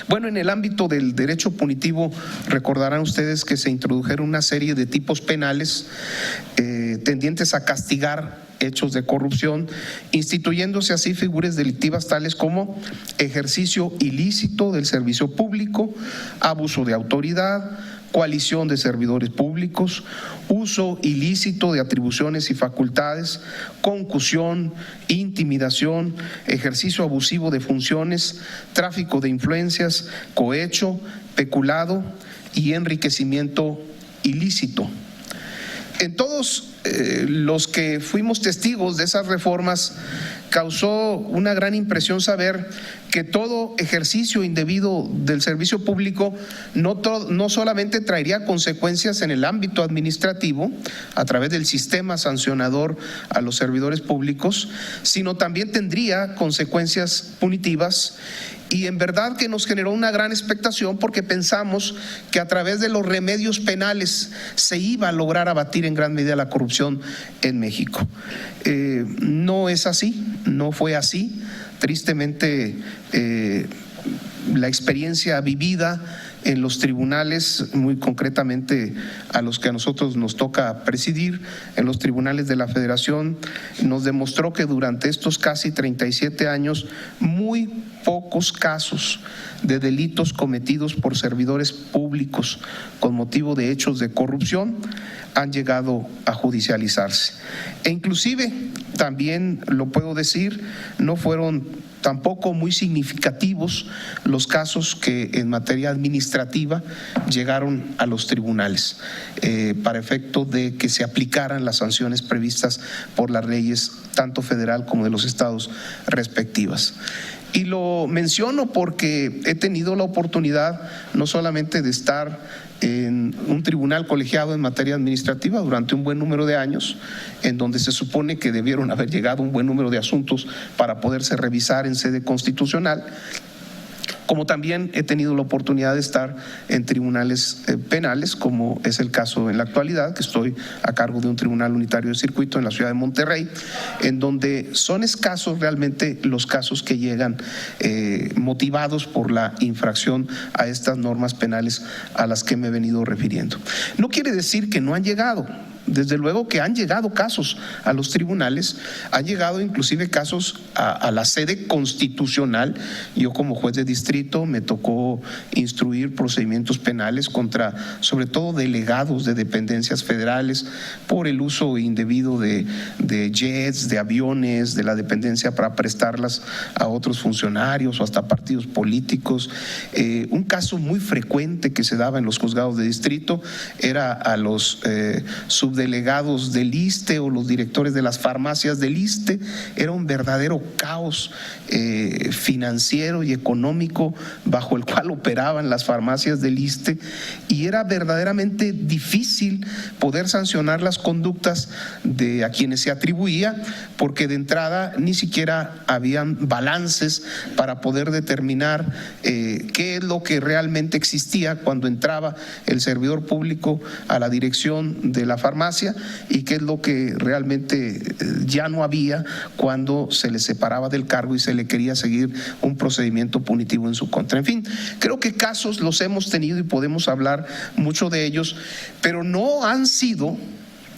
Bueno, en el ámbito del derecho punitivo, recordarán ustedes que se introdujeron una serie de tipos penales tendientes a castigar hechos de corrupción, instituyéndose así figuras delictivas tales como ejercicio ilícito del servicio público, abuso de autoridad, coalición de servidores públicos, uso ilícito de atribuciones y facultades, concusión, intimidación, ejercicio abusivo de funciones, tráfico de influencias, cohecho, peculado y enriquecimiento ilícito. En todos los que fuimos testigos de esas reformas, causó una gran impresión saber que todo ejercicio indebido del servicio público no solamente traería consecuencias en el ámbito administrativo a través del sistema sancionador a los servidores públicos, sino también tendría consecuencias punitivas. Y en verdad que nos generó una gran expectación, porque pensamos que a través de los remedios penales se iba a lograr abatir en gran medida la corrupción en México. No es así, no fue así. Tristemente, la experiencia vivida en los tribunales, muy concretamente a los que a nosotros nos toca presidir, en los tribunales de la Federación, nos demostró que durante estos casi 37 años, muy pocos casos de delitos cometidos por servidores públicos con motivo de hechos de corrupción han llegado a judicializarse. E inclusive, también lo puedo decir, no fueron tampoco muy significativos los casos que en materia administrativa llegaron a los tribunales para efecto de que se aplicaran las sanciones previstas por las leyes tanto federal como de los estados respectivas. Y lo menciono porque he tenido la oportunidad no solamente de estar en un tribunal colegiado en materia administrativa durante un buen número de años, en donde se supone que debieron haber llegado un buen número de asuntos para poderse revisar en sede constitucional, como también he tenido la oportunidad de estar en tribunales penales, como es el caso en la actualidad, que estoy a cargo de un tribunal unitario de circuito en la ciudad de Monterrey, en donde son escasos realmente los casos que llegan motivados por la infracción a estas normas penales a las que me he venido refiriendo. No quiere decir que no han llegado. Desde luego que han llegado casos a los tribunales, han llegado inclusive casos a la sede constitucional. Yo como juez de distrito me tocó instruir procedimientos penales contra sobre todo delegados de dependencias federales por el uso indebido de jets, de aviones, de la dependencia para prestarlas a otros funcionarios o hasta partidos políticos. Un caso muy frecuente que se daba en los juzgados de distrito era a los subdelegados del ISSSTE o los directores de las farmacias del ISSSTE. Era un verdadero caos financiero y económico bajo el cual operaban las farmacias del ISSSTE, y era verdaderamente difícil poder sancionar las conductas de a quienes se atribuía, porque de entrada ni siquiera habían balances para poder determinar qué es lo que realmente existía cuando entraba el servidor público a la dirección de la farmacia farmacia y qué es lo que realmente ya no había cuando se le separaba del cargo y se le quería seguir un procedimiento punitivo en su contra. En fin, creo que casos los hemos tenido y podemos hablar mucho de ellos, pero no han sido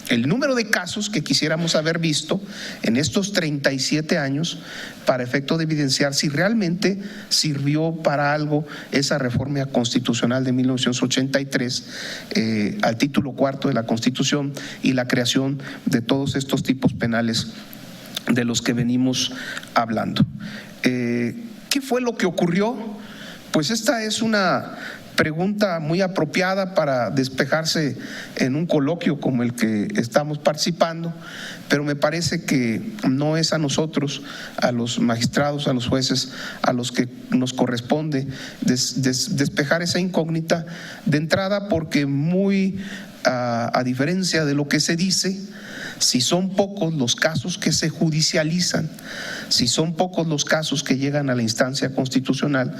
el número de casos que quisiéramos haber visto en estos 37 años para efecto de evidenciar si realmente sirvió para algo esa reforma constitucional de 1983 al título cuarto de la Constitución y la creación de todos estos tipos penales de los que venimos hablando. ¿Qué fue lo que ocurrió? Pues esta es una pregunta muy apropiada para despejarse en un coloquio como el que estamos participando, pero me parece que no es a nosotros, a los magistrados, a los jueces, a los que nos corresponde despejar esa incógnita de entrada, porque muy a diferencia de lo que se dice, si son pocos los casos que se judicializan, si son pocos los casos que llegan a la instancia constitucional,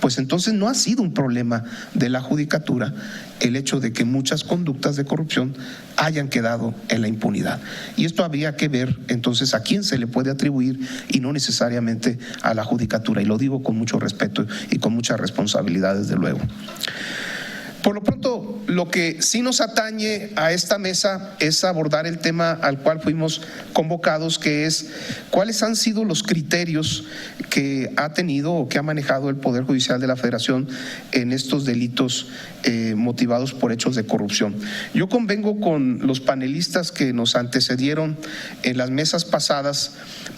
pues entonces no ha sido un problema de la judicatura el hecho de que muchas conductas de corrupción hayan quedado en la impunidad. Y esto habría que ver entonces a quién se le puede atribuir y no necesariamente a la judicatura. Y lo digo con mucho respeto y con mucha responsabilidad, desde luego. Por lo pronto, lo que sí nos atañe a esta mesa es abordar el tema al cual fuimos convocados, que es cuáles han sido los criterios que ha tenido o que ha manejado el Poder Judicial de la Federación en estos delitos motivados por hechos de corrupción. Yo convengo con los panelistas que nos antecedieron en las mesas pasadas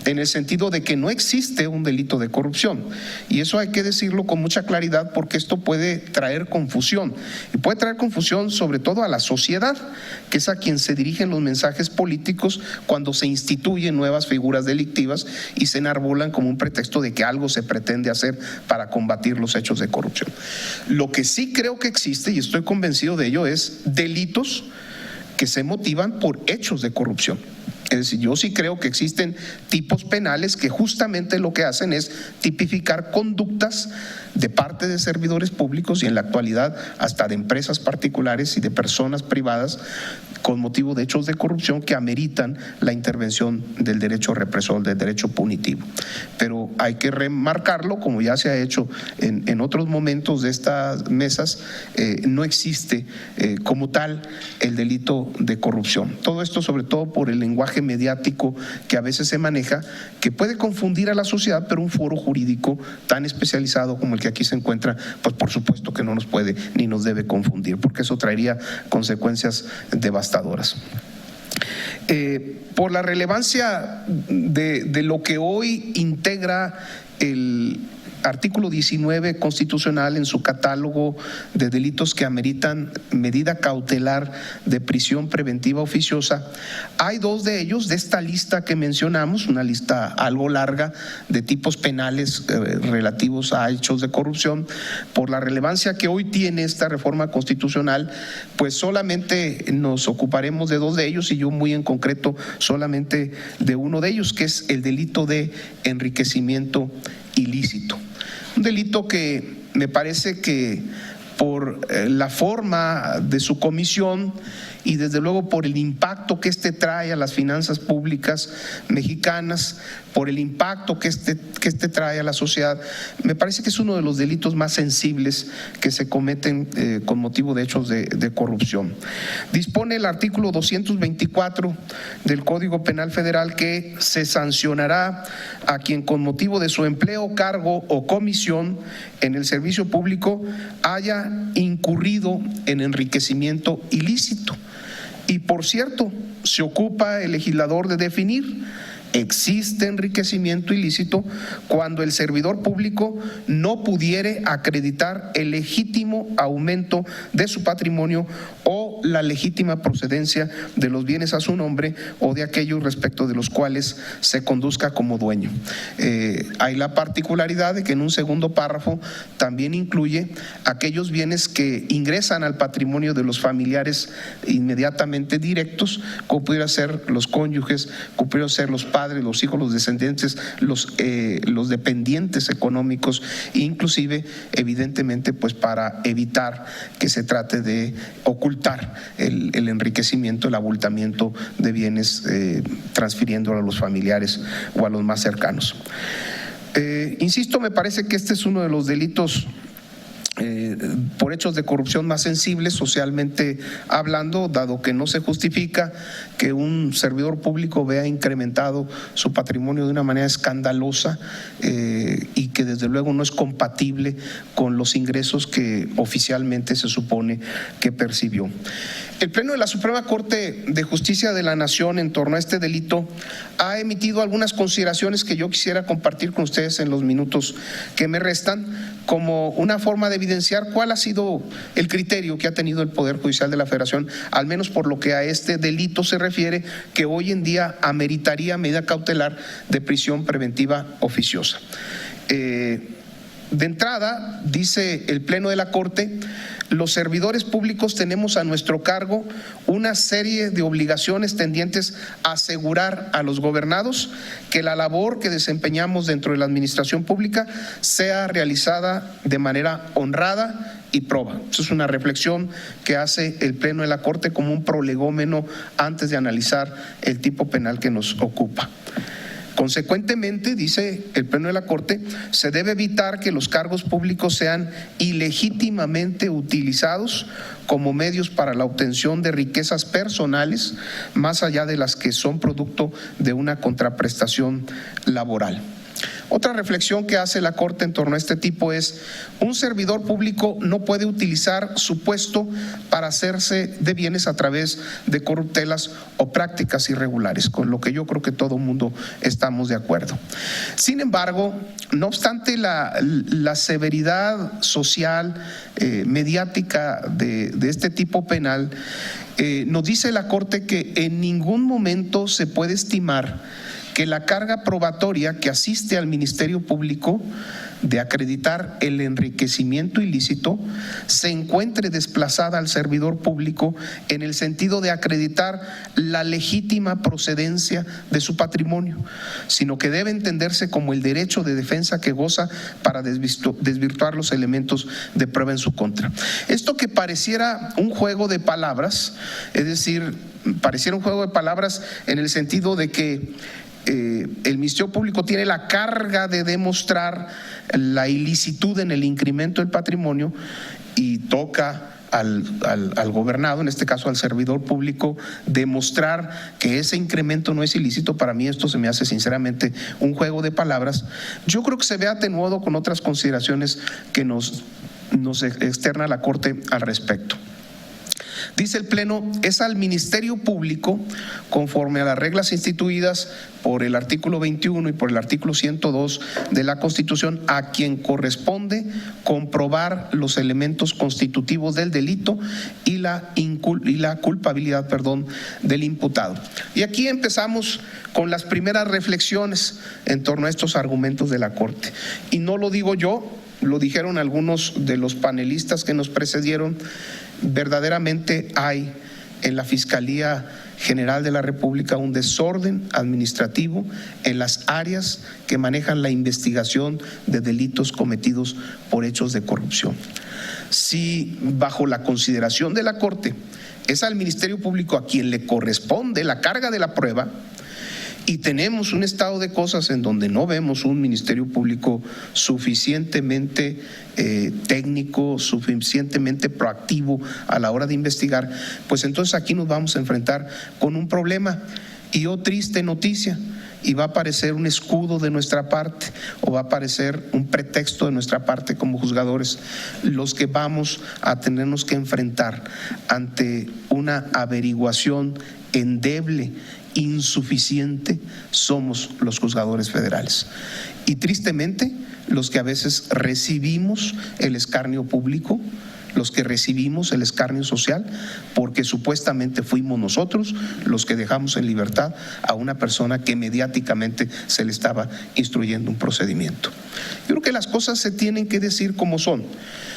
en el sentido de que no existe un delito de corrupción, y eso hay que decirlo con mucha claridad, porque esto puede traer confusión. Y puede traer confusión sobre todo a la sociedad, que es a quien se dirigen los mensajes políticos cuando se instituyen nuevas figuras delictivas y se enarbolan como un pretexto de que algo se pretende hacer para combatir los hechos de corrupción. Lo que sí creo que existe, y estoy convencido de ello, es delitos que se motivan por hechos de corrupción. Es decir, yo sí creo que existen tipos penales que justamente lo que hacen es tipificar conductas de parte de servidores públicos y en la actualidad hasta de empresas particulares y de personas privadas con motivo de hechos de corrupción que ameritan la intervención del derecho represor, del derecho punitivo. Pero hay que remarcarlo, como ya se ha hecho en otros momentos de estas mesas, no existe como tal el delito de corrupción. Todo esto sobre todo por el lenguaje mediático que a veces se maneja, que puede confundir a la sociedad, pero un foro jurídico tan especializado como el que aquí se encuentra, pues por supuesto que no nos puede ni nos debe confundir, porque eso traería consecuencias devastadoras. Por la relevancia de lo que hoy integra el artículo 19 constitucional en su catálogo de delitos que ameritan medida cautelar de prisión preventiva oficiosa, hay dos de ellos de esta lista que mencionamos, una lista algo larga de tipos penales relativos a hechos de corrupción. Por la relevancia que hoy tiene esta reforma constitucional, pues solamente nos ocuparemos de dos de ellos, y yo muy en concreto solamente de uno de ellos, que es el delito de enriquecimiento ilícito. Un delito que me parece que por la forma de su comisión y desde luego por el impacto que este trae a las finanzas públicas mexicanas, por el impacto que este trae a la sociedad, me parece que es uno de los delitos más sensibles que se cometen con motivo de hechos de corrupción. Dispone el artículo 224 del Código Penal Federal que se sancionará a quien con motivo de su empleo, cargo o comisión en el servicio público haya incurrido en enriquecimiento ilícito. Y por cierto, se ocupa el legislador de definir: existe enriquecimiento ilícito cuando el servidor público no pudiere acreditar el legítimo aumento de su patrimonio o la legítima procedencia de los bienes a su nombre o de aquellos respecto de los cuales se conduzca como dueño. Hay la particularidad de que en un segundo párrafo también incluye aquellos bienes que ingresan al patrimonio de los familiares inmediatamente directos, como pudiera ser los cónyuges, como pudiera ser los padres, los hijos, los descendientes, los dependientes económicos, e inclusive evidentemente pues para evitar que se trate de ocultar evitar el enriquecimiento, el abultamiento de bienes, transfiriéndolo a los familiares o a los más cercanos. Insisto, me parece que este es uno de los delitos por hechos de corrupción más sensibles socialmente hablando, dado que no se justifica que un servidor público vea incrementado su patrimonio de una manera escandalosa y que desde luego no es compatible con los ingresos que oficialmente se supone que percibió. El Pleno de la Suprema Corte de Justicia de la Nación en torno a este delito ha emitido algunas consideraciones que yo quisiera compartir con ustedes en los minutos que me restan, como una forma de evidenciar cuál ha sido el criterio que ha tenido el Poder Judicial de la Federación, al menos por lo que a este delito se refiere, que hoy en día ameritaría medida cautelar de prisión preventiva oficiosa. De entrada, dice el Pleno de la Corte, los servidores públicos tenemos a nuestro cargo una serie de obligaciones tendientes a asegurar a los gobernados que la labor que desempeñamos dentro de la administración pública sea realizada de manera honrada y proba. Eso es una reflexión que hace el Pleno de la Corte como un prolegómeno antes de analizar el tipo penal que nos ocupa. Consecuentemente, dice el Pleno de la Corte, se debe evitar que los cargos públicos sean ilegítimamente utilizados como medios para la obtención de riquezas personales, más allá de las que son producto de una contraprestación laboral. Otra reflexión que hace la Corte en torno a este tipo es: un servidor público no puede utilizar su puesto para hacerse de bienes a través de corruptelas o prácticas irregulares, con lo que yo creo que todo mundo estamos de acuerdo. Sin embargo, no obstante la severidad social, mediática de este tipo penal, nos dice la Corte que en ningún momento se puede estimar que la carga probatoria que asiste al Ministerio Público de acreditar el enriquecimiento ilícito se encuentre desplazada al servidor público en el sentido de acreditar la legítima procedencia de su patrimonio, sino que debe entenderse como el derecho de defensa que goza para desvirtuar los elementos de prueba en su contra. Esto que pareciera un juego de palabras, es decir, pareciera un juego de palabras en el sentido de que el Ministerio Público tiene la carga de demostrar la ilicitud en el incremento del patrimonio y toca al gobernado, en este caso al servidor público, demostrar que ese incremento no es ilícito. Para mí esto se me hace sinceramente un juego de palabras. Yo creo que se ve atenuado con otras consideraciones que nos externa la Corte al respecto. Dice el Pleno, es al Ministerio Público, conforme a las reglas instituidas por el artículo 21 y por el artículo 102 de la Constitución, a quien corresponde comprobar los elementos constitutivos del delito y la culpabilidad, del imputado. Y aquí empezamos con las primeras reflexiones en torno a estos argumentos de la Corte. Y no lo digo yo, lo dijeron algunos de los panelistas que nos precedieron. Verdaderamente hay en la Fiscalía General de la República un desorden administrativo en las áreas que manejan la investigación de delitos cometidos por hechos de corrupción. Si bajo la consideración de la Corte es al Ministerio Público a quien le corresponde la carga de la prueba, y tenemos un estado de cosas en donde no vemos un Ministerio Público suficientemente técnico, suficientemente proactivo a la hora de investigar, pues entonces aquí nos vamos a enfrentar con un problema. Y triste noticia, y va a aparecer un escudo de nuestra parte o va a aparecer un pretexto de nuestra parte como juzgadores, los que vamos a tenernos que enfrentar ante una averiguación endeble, insuficiente, somos los juzgadores federales. Y tristemente, los que a veces recibimos el escarnio público, los que recibimos el escarnio social, porque supuestamente fuimos nosotros los que dejamos en libertad a una persona que mediáticamente se le estaba instruyendo un procedimiento. Yo creo que las cosas se tienen que decir como son.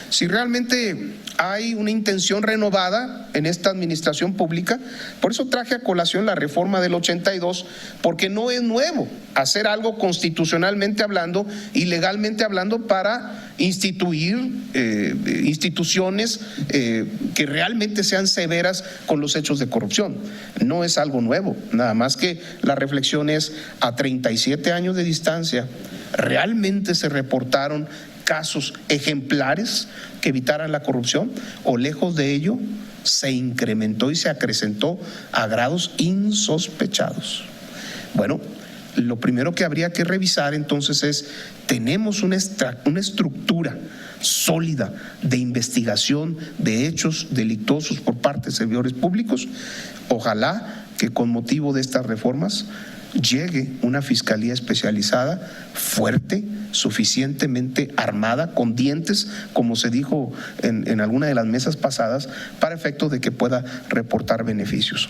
Si realmente hay una intención renovada en esta administración pública, por eso traje a colación la reforma del 82, porque no es nuevo hacer algo constitucionalmente hablando y legalmente hablando para instituir instituciones que realmente sean severas con los hechos de corrupción. No es algo nuevo, nada más que la reflexión es, a 37 años de distancia, ¿realmente se reportaron casos ejemplares que evitaran la corrupción? ¿O lejos de ello se incrementó y se acrecentó a grados insospechados? Bueno, lo primero que habría que revisar entonces es, ¿tenemos una estructura sólida de investigación de hechos delictuosos por parte de servidores públicos? Ojalá que con motivo de estas reformas llegue una fiscalía especializada, fuerte, suficientemente armada, con dientes, como se dijo en alguna de las mesas pasadas, para efecto de que pueda reportar beneficios.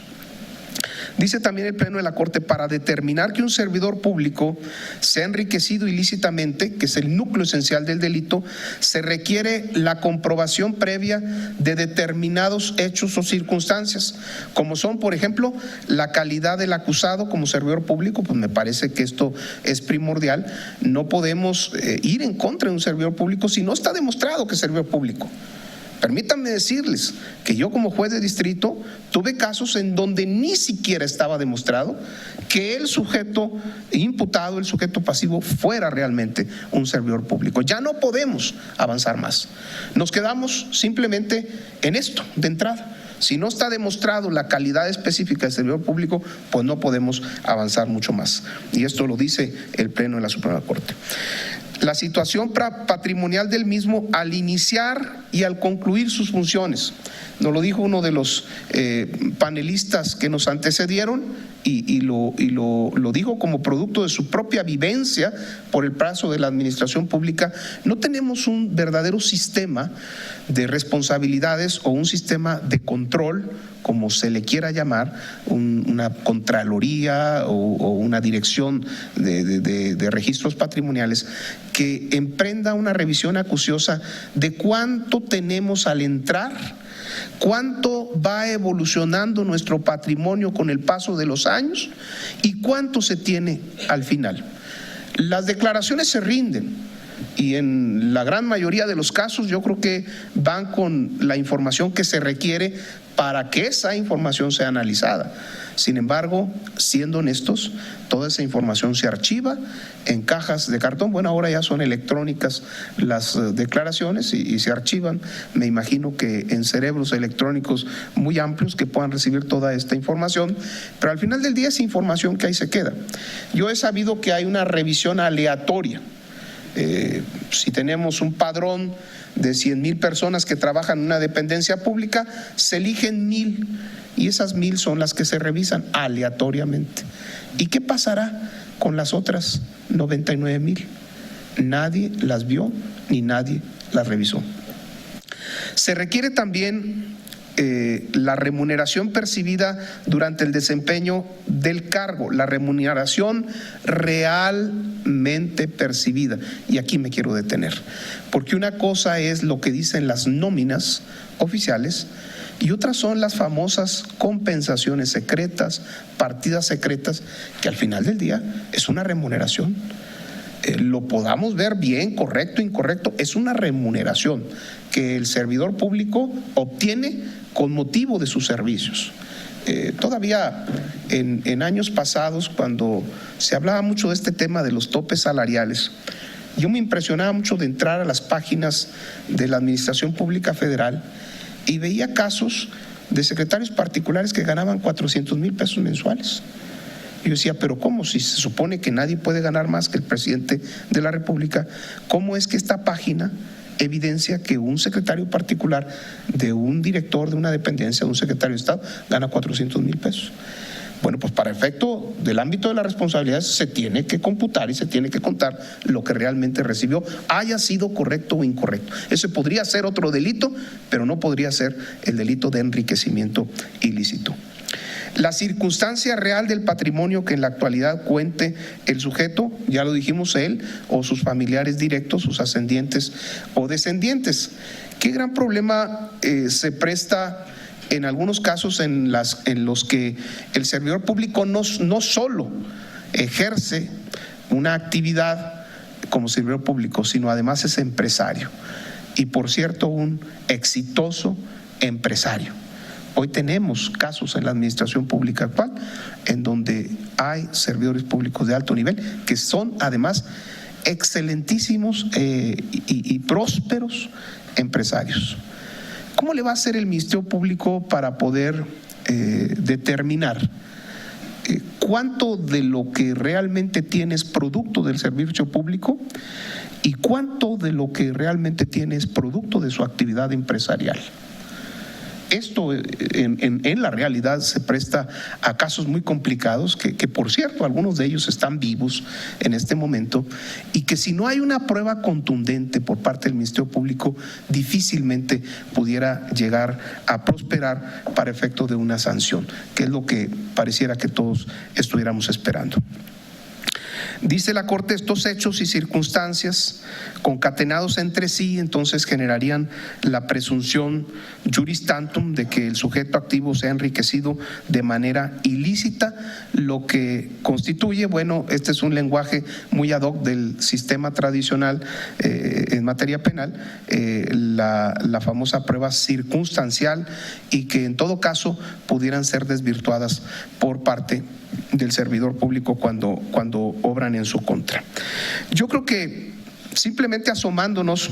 Dice también el Pleno de la Corte, para determinar que un servidor público se ha enriquecido ilícitamente, que es el núcleo esencial del delito, se requiere la comprobación previa de determinados hechos o circunstancias, como son, por ejemplo, la calidad del acusado como servidor público. Pues me parece que esto es primordial. No podemos ir en contra de un servidor público si no está demostrado que es servidor público. Permítanme decirles que yo, como juez de distrito, tuve casos en donde ni siquiera estaba demostrado que el sujeto imputado, el sujeto pasivo, fuera realmente un servidor público. Ya no podemos avanzar más. Nos quedamos simplemente en esto de entrada. Si no está demostrado la calidad específica del servidor público, pues no podemos avanzar mucho más. Y esto lo dice el Pleno de la Suprema Corte. La situación patrimonial del mismo al iniciar y al concluir sus funciones. Nos lo dijo uno de los panelistas que nos antecedieron y lo dijo como producto de su propia vivencia por el paso de la administración pública. No tenemos un verdadero sistema de responsabilidades o un sistema de control, como se le quiera llamar, una contraloría o una dirección de registros patrimoniales que emprenda una revisión acuciosa de cuánto tenemos al entrar, cuánto va evolucionando nuestro patrimonio con el paso de los años y cuánto se tiene al final. Las declaraciones se rinden y en la gran mayoría de los casos yo creo que van con la información que se requiere para que esa información sea analizada. Sin embargo, siendo honestos, toda esa información se archiva en cajas de cartón. Bueno, ahora ya son electrónicas las declaraciones y se archivan, me imagino que en cerebros electrónicos muy amplios que puedan recibir toda esta información, pero al final del día es información que ahí se queda. Yo he sabido que hay una revisión aleatoria. Si tenemos un padrón de 100,000 personas que trabajan en una dependencia pública, se eligen 1,000 y esas 1,000 son las que se revisan aleatoriamente. ¿Y qué pasará con las otras 99,000? Nadie las vio ni nadie las revisó. Se requiere también la remuneración percibida durante el desempeño del cargo, la remuneración realmente percibida. Y aquí me quiero detener, porque una cosa es lo que dicen las nóminas oficiales y otras son las famosas compensaciones secretas, partidas secretas, que al final del día es una remuneración. Lo podamos ver bien, correcto, incorrecto, es una remuneración que el servidor público obtiene con motivo de sus servicios. Todavía en años pasados, cuando se hablaba mucho de este tema de los topes salariales, yo me impresionaba mucho de entrar a las páginas de la Administración Pública Federal y veía casos de secretarios particulares que ganaban 400,000 pesos mensuales. Yo decía, pero ¿cómo? Si se supone que nadie puede ganar más que el presidente de la República, ¿cómo es que esta página evidencia que un secretario particular de un director de una dependencia, de un secretario de Estado, gana 400,000 pesos? Bueno, pues para efecto del ámbito de la responsabilidad se tiene que computar y se tiene que contar lo que realmente recibió, haya sido correcto o incorrecto. Ese podría ser otro delito, pero no podría ser el delito de enriquecimiento ilícito. La circunstancia real del patrimonio que en la actualidad cuente el sujeto, ya lo dijimos, él o sus familiares directos, sus ascendientes o descendientes. ¿Qué gran problema se presta en algunos casos en los que el servidor público no solo ejerce una actividad como servidor público, sino además es empresario. Y por cierto, un exitoso empresario. Hoy tenemos casos en la administración pública actual en donde hay servidores públicos de alto nivel que son además excelentísimos y prósperos empresarios. ¿Cómo le va a hacer el Ministerio Público para poder determinar cuánto de lo que realmente tiene es producto del servicio público y cuánto de lo que realmente tiene es producto de su actividad empresarial? Esto en la realidad se presta a casos muy complicados que por cierto algunos de ellos están vivos en este momento y que si no hay una prueba contundente por parte del Ministerio Público difícilmente pudiera llegar a prosperar para efecto de una sanción, que es lo que pareciera que todos estuviéramos esperando. Dice la Corte, estos hechos y circunstancias concatenados entre sí entonces generarían la presunción juris tantum de que el sujeto activo se ha enriquecido de manera ilícita, lo que constituye, bueno, este es un lenguaje muy ad hoc del sistema tradicional en materia penal, la famosa prueba circunstancial, y que en todo caso pudieran ser desvirtuadas por parte del servidor público cuando obran en su contra. Yo creo que simplemente asomándonos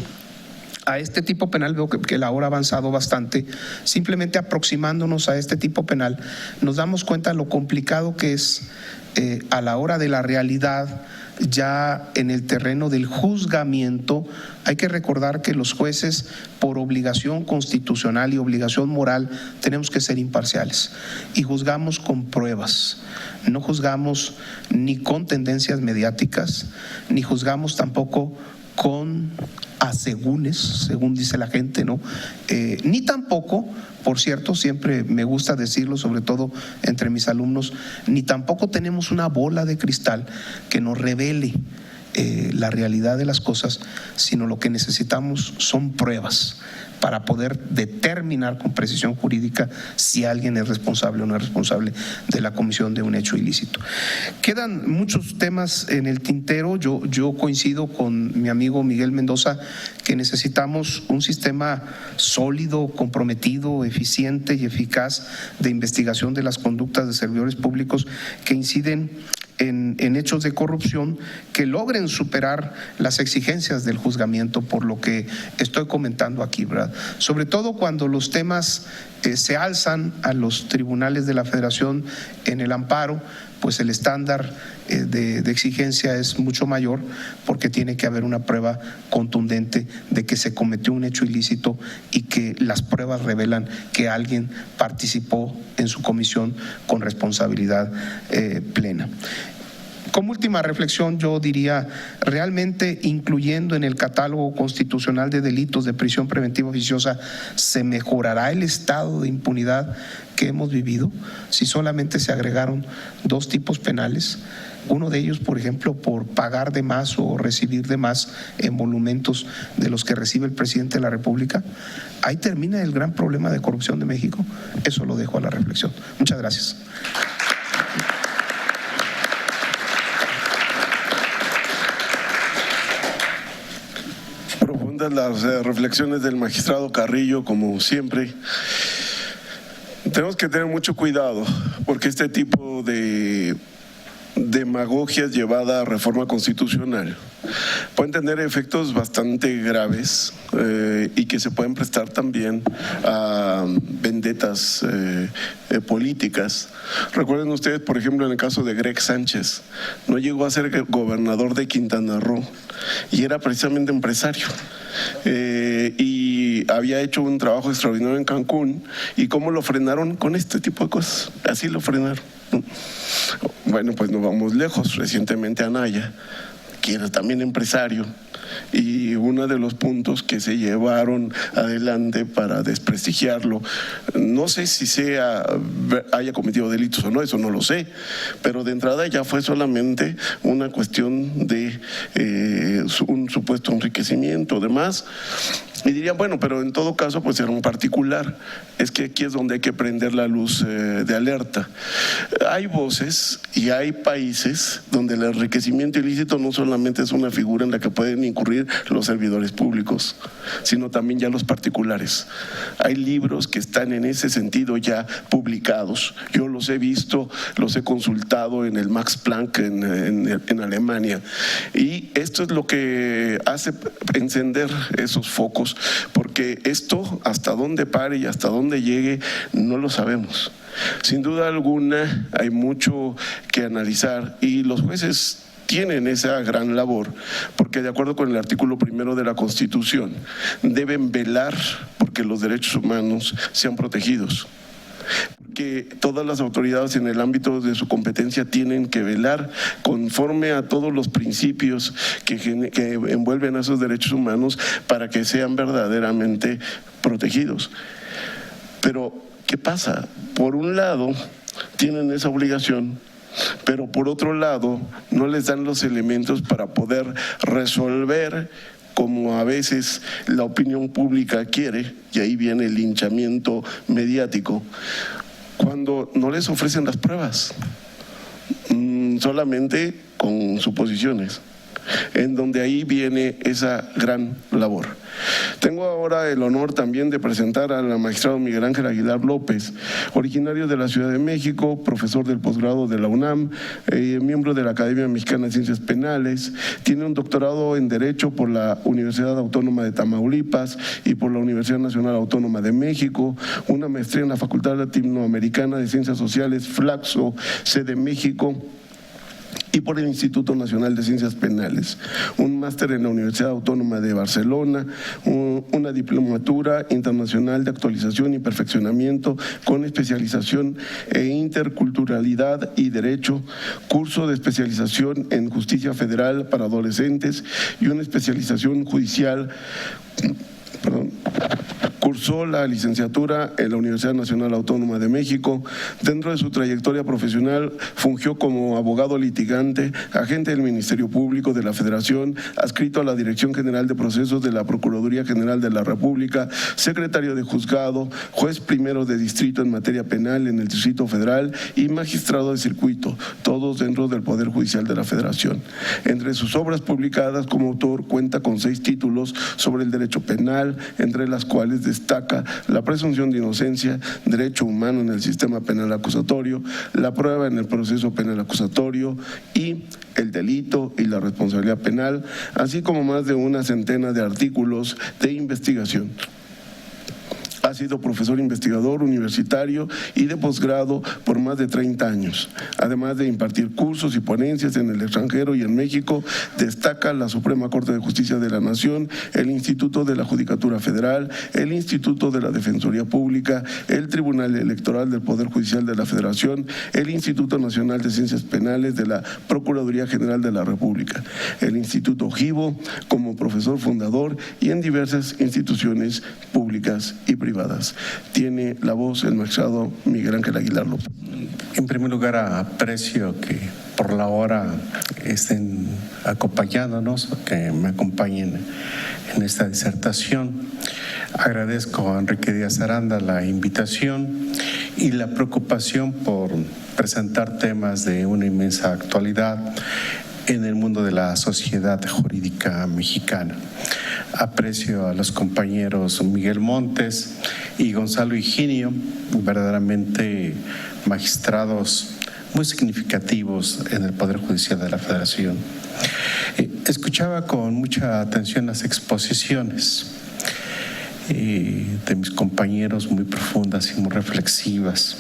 a este tipo penal, veo que la hora ha avanzado bastante, simplemente aproximándonos a este tipo penal, nos damos cuenta de lo complicado que es a la hora de la realidad. Ya en el terreno del juzgamiento, hay que recordar que los jueces, por obligación constitucional y obligación moral, tenemos que ser imparciales y juzgamos con pruebas. No juzgamos ni con tendencias mediáticas, ni juzgamos tampoco con asegúnes, según dice la gente, ¿no? Ni tampoco, por cierto, siempre me gusta decirlo, sobre todo entre mis alumnos, ni tampoco tenemos una bola de cristal que nos revele la realidad de las cosas, sino lo que necesitamos son pruebas para poder determinar con precisión jurídica si alguien es responsable o no es responsable de la comisión de un hecho ilícito. Quedan muchos temas en el tintero. Yo coincido con mi amigo Miguel Mendoza que necesitamos un sistema sólido, comprometido, eficiente y eficaz de investigación de las conductas de servidores públicos que inciden en hechos de corrupción, que logren superar las exigencias del juzgamiento, por lo que estoy comentando aquí, ¿verdad? Sobre todo cuando los temas se alzan a los tribunales de la Federación en el amparo, pues el estándar de exigencia es mucho mayor, porque tiene que haber una prueba contundente de que se cometió un hecho ilícito y que las pruebas revelan que alguien participó en su comisión con responsabilidad plena. Como última reflexión, yo diría, realmente incluyendo en el catálogo constitucional de delitos de prisión preventiva oficiosa, ¿se mejorará el estado de impunidad que hemos vivido si solamente se agregaron 2 tipos penales? Uno de ellos, por ejemplo, por pagar de más o recibir de más emolumentos de los que recibe el presidente de la República. Ahí termina el gran problema de corrupción de México. Eso lo dejo a la reflexión. Muchas gracias. Profundas las reflexiones del magistrado Carrillo, como siempre. Tenemos que tener mucho cuidado, porque este tipo de demagogias llevada a reforma constitucional pueden tener efectos bastante graves y que se pueden prestar también a vendetas políticas. Recuerden ustedes, por ejemplo, en el caso de Greg Sánchez, no llegó a ser gobernador de Quintana Roo y era precisamente empresario. Y había hecho un trabajo extraordinario en Cancún. ¿Y cómo lo frenaron? Con este tipo de cosas. Así lo frenaron. Bueno, pues nos vamos lejos. Recientemente Anaya, quien es también empresario, y uno de los puntos que se llevaron adelante para desprestigiarlo, no sé si haya cometido delitos o no, eso no lo sé, pero de entrada ya fue solamente una cuestión de un supuesto enriquecimiento. Además, Y dirían, bueno, pero en todo caso pues era un particular. Es que aquí es donde hay que prender la luz de alerta. Hay voces y hay países donde el enriquecimiento ilícito no solamente es una figura en la que pueden incurrir los servidores públicos, sino también ya los particulares. Hay libros que están en ese sentido ya publicados. Yo los he visto, los he consultado en el Max Planck en Alemania. Y esto es lo que hace encender esos focos, porque esto hasta dónde pare y hasta dónde llegue no lo sabemos. Sin duda alguna hay mucho que analizar y los jueces tienen esa gran labor, porque de acuerdo con el artículo 1 de la Constitución deben velar porque los derechos humanos sean protegidos. Que todas las autoridades en el ámbito de su competencia tienen que velar conforme a todos los principios que envuelven a esos derechos humanos para que sean verdaderamente protegidos. Pero, ¿qué pasa? Por un lado, tienen esa obligación, pero por otro lado, no les dan los elementos para poder resolver como a veces la opinión pública quiere, y ahí viene el linchamiento mediático, cuando no les ofrecen las pruebas, solamente con suposiciones, en donde ahí viene esa gran labor. Tengo ahora el honor también de presentar al magistrado Miguel Ángel Aguilar López, originario de la Ciudad de México, profesor del posgrado de la UNAM, miembro de la Academia Mexicana de Ciencias Penales, tiene un doctorado en Derecho por la Universidad Autónoma de Tamaulipas y por la Universidad Nacional Autónoma de México, una maestría en la Facultad Latinoamericana de Ciencias Sociales, Flaxo, sede México, y por el Instituto Nacional de Ciencias Penales, un máster en la Universidad Autónoma de Barcelona, una diplomatura internacional de actualización y perfeccionamiento con especialización en interculturalidad y derecho, curso de especialización en justicia federal para adolescentes y una especialización judicial. Cursó la licenciatura en la Universidad Nacional Autónoma de México. Dentro de su trayectoria profesional fungió como abogado litigante, agente del Ministerio Público de la Federación, adscrito a la Dirección General de Procesos de la Procuraduría General de la República, secretario de juzgado, juez primero de distrito en materia penal en el Distrito Federal y magistrado de circuito, todos dentro del Poder Judicial de la Federación. Entre sus obras publicadas como autor cuenta con 6 títulos sobre el derecho penal, entre las cuales destaca la presunción de inocencia, derecho humano en el sistema penal acusatorio, la prueba en el proceso penal acusatorio y el delito y la responsabilidad penal, así como más de una centena de artículos de investigación. Ha sido profesor investigador universitario y de posgrado por más de 30 años. Además de impartir cursos y ponencias en el extranjero y en México, destaca la Suprema Corte de Justicia de la Nación, el Instituto de la Judicatura Federal, el Instituto de la Defensoría Pública, el Tribunal Electoral del Poder Judicial de la Federación, el Instituto Nacional de Ciencias Penales de la Procuraduría General de la República, el Instituto Jibo como profesor fundador y en diversas instituciones públicas y privadas. Tiene la voz el magistrado Miguel Ángel Aguilar López. En primer lugar, aprecio que por la hora estén acompañándonos, que me acompañen en esta disertación. Agradezco a Enrique Díaz Aranda la invitación y la preocupación por presentar temas de una inmensa actualidad en el mundo de la sociedad jurídica mexicana. Aprecio a los compañeros Miguel Montes y Gonzalo Higinio, verdaderamente magistrados muy significativos en el Poder Judicial de la Federación. Escuchaba con mucha atención las exposiciones de mis compañeros, muy profundas y muy reflexivas.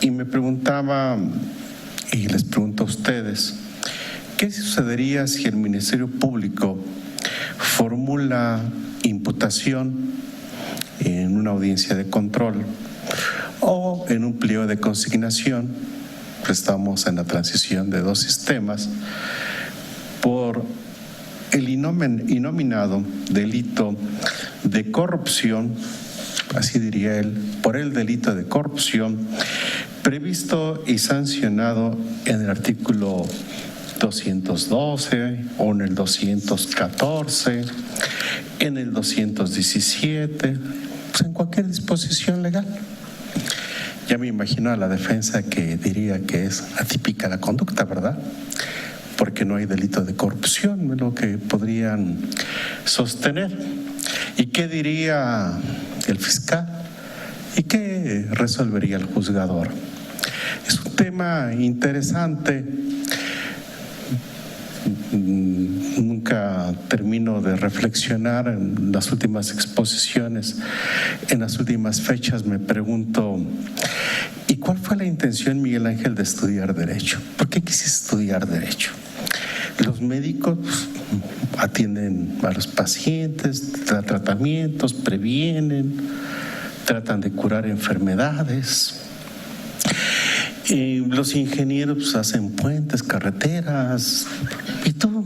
Y me preguntaba, y les pregunto a ustedes, ¿qué sucedería si el Ministerio Público formula imputación en una audiencia de control o en un pliego de consignación? Estamos en la transición de 2 sistemas por el innominado delito de corrupción, así diría él, por el delito de corrupción previsto y sancionado en el artículo 212 o en el 214, en el 217, pues en cualquier disposición legal. Ya me imagino a la defensa que diría que es atípica la conducta, ¿verdad? Porque no hay delito de corrupción, es lo que podrían sostener. ¿Y qué diría el fiscal? ¿Y qué resolvería el juzgador? Es un tema interesante. Nunca termino de reflexionar en las últimas exposiciones, en las últimas fechas me pregunto, ¿y cuál fue la intención, Miguel Ángel, de estudiar Derecho? ¿Por qué quisiste estudiar Derecho? Los médicos atienden a los pacientes, dan tratamientos, previenen, tratan de curar enfermedades. Y los ingenieros hacen puentes, carreteras. ¿Y tú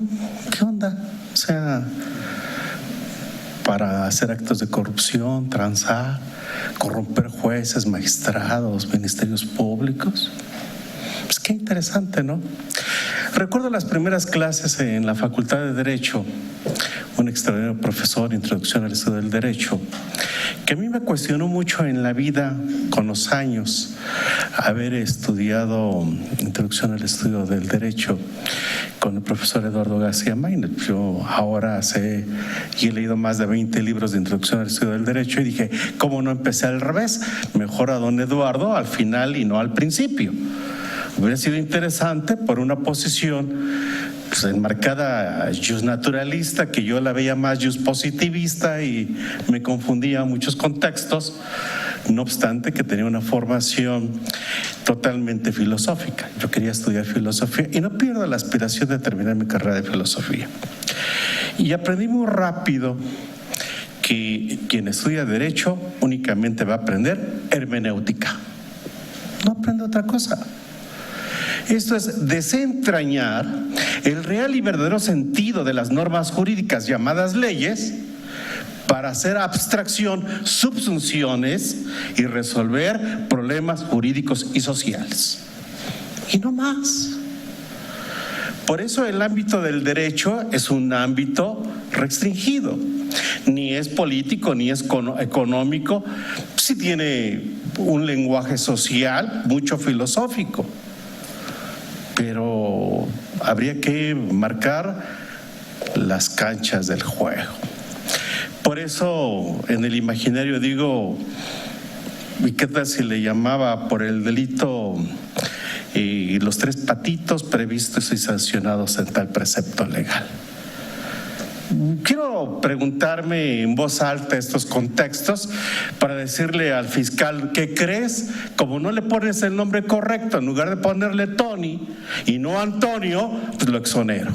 qué onda? O sea, para hacer actos de corrupción, transar, corromper jueces, magistrados, ministerios públicos. Pues qué interesante, ¿no? Recuerdo las primeras clases en la Facultad de Derecho, un extraordinario profesor de Introducción al Estudio del Derecho, que a mí me cuestionó mucho en la vida con los años, haber estudiado Introducción al Estudio del Derecho con el profesor Eduardo García Maynard. Yo ahora sé y he leído más de 20 libros de Introducción al Estudio del Derecho y dije, ¿cómo no empecé al revés? Mejor a don Eduardo al final y no al principio. Hubiera sido interesante por una posición pues, enmarcada justnaturalista, que yo la veía más justpositivista y me confundía en muchos contextos, no obstante que tenía una formación totalmente filosófica. Yo quería estudiar filosofía y no pierdo la aspiración de terminar mi carrera de filosofía. Y aprendí muy rápido que quien estudia Derecho únicamente va a aprender hermenéutica. No aprende otra cosa. Esto es desentrañar el real y verdadero sentido de las normas jurídicas llamadas leyes para hacer abstracción, subsunciones y resolver problemas jurídicos y sociales. Y no más. Por eso el ámbito del derecho es un ámbito restringido. Ni es político, ni es económico. Sí tiene un lenguaje social, mucho filosófico. Pero habría que marcar las canchas del juego. Por eso en el imaginario digo, ¿y qué tal si le llamaba por el delito y los 3 patitos previstos y sancionados en tal precepto legal? Quiero preguntarme en voz alta estos contextos para decirle al fiscal, ¿qué crees? Como no le pones el nombre correcto, en lugar de ponerle Tony y no Antonio, pues lo exonero.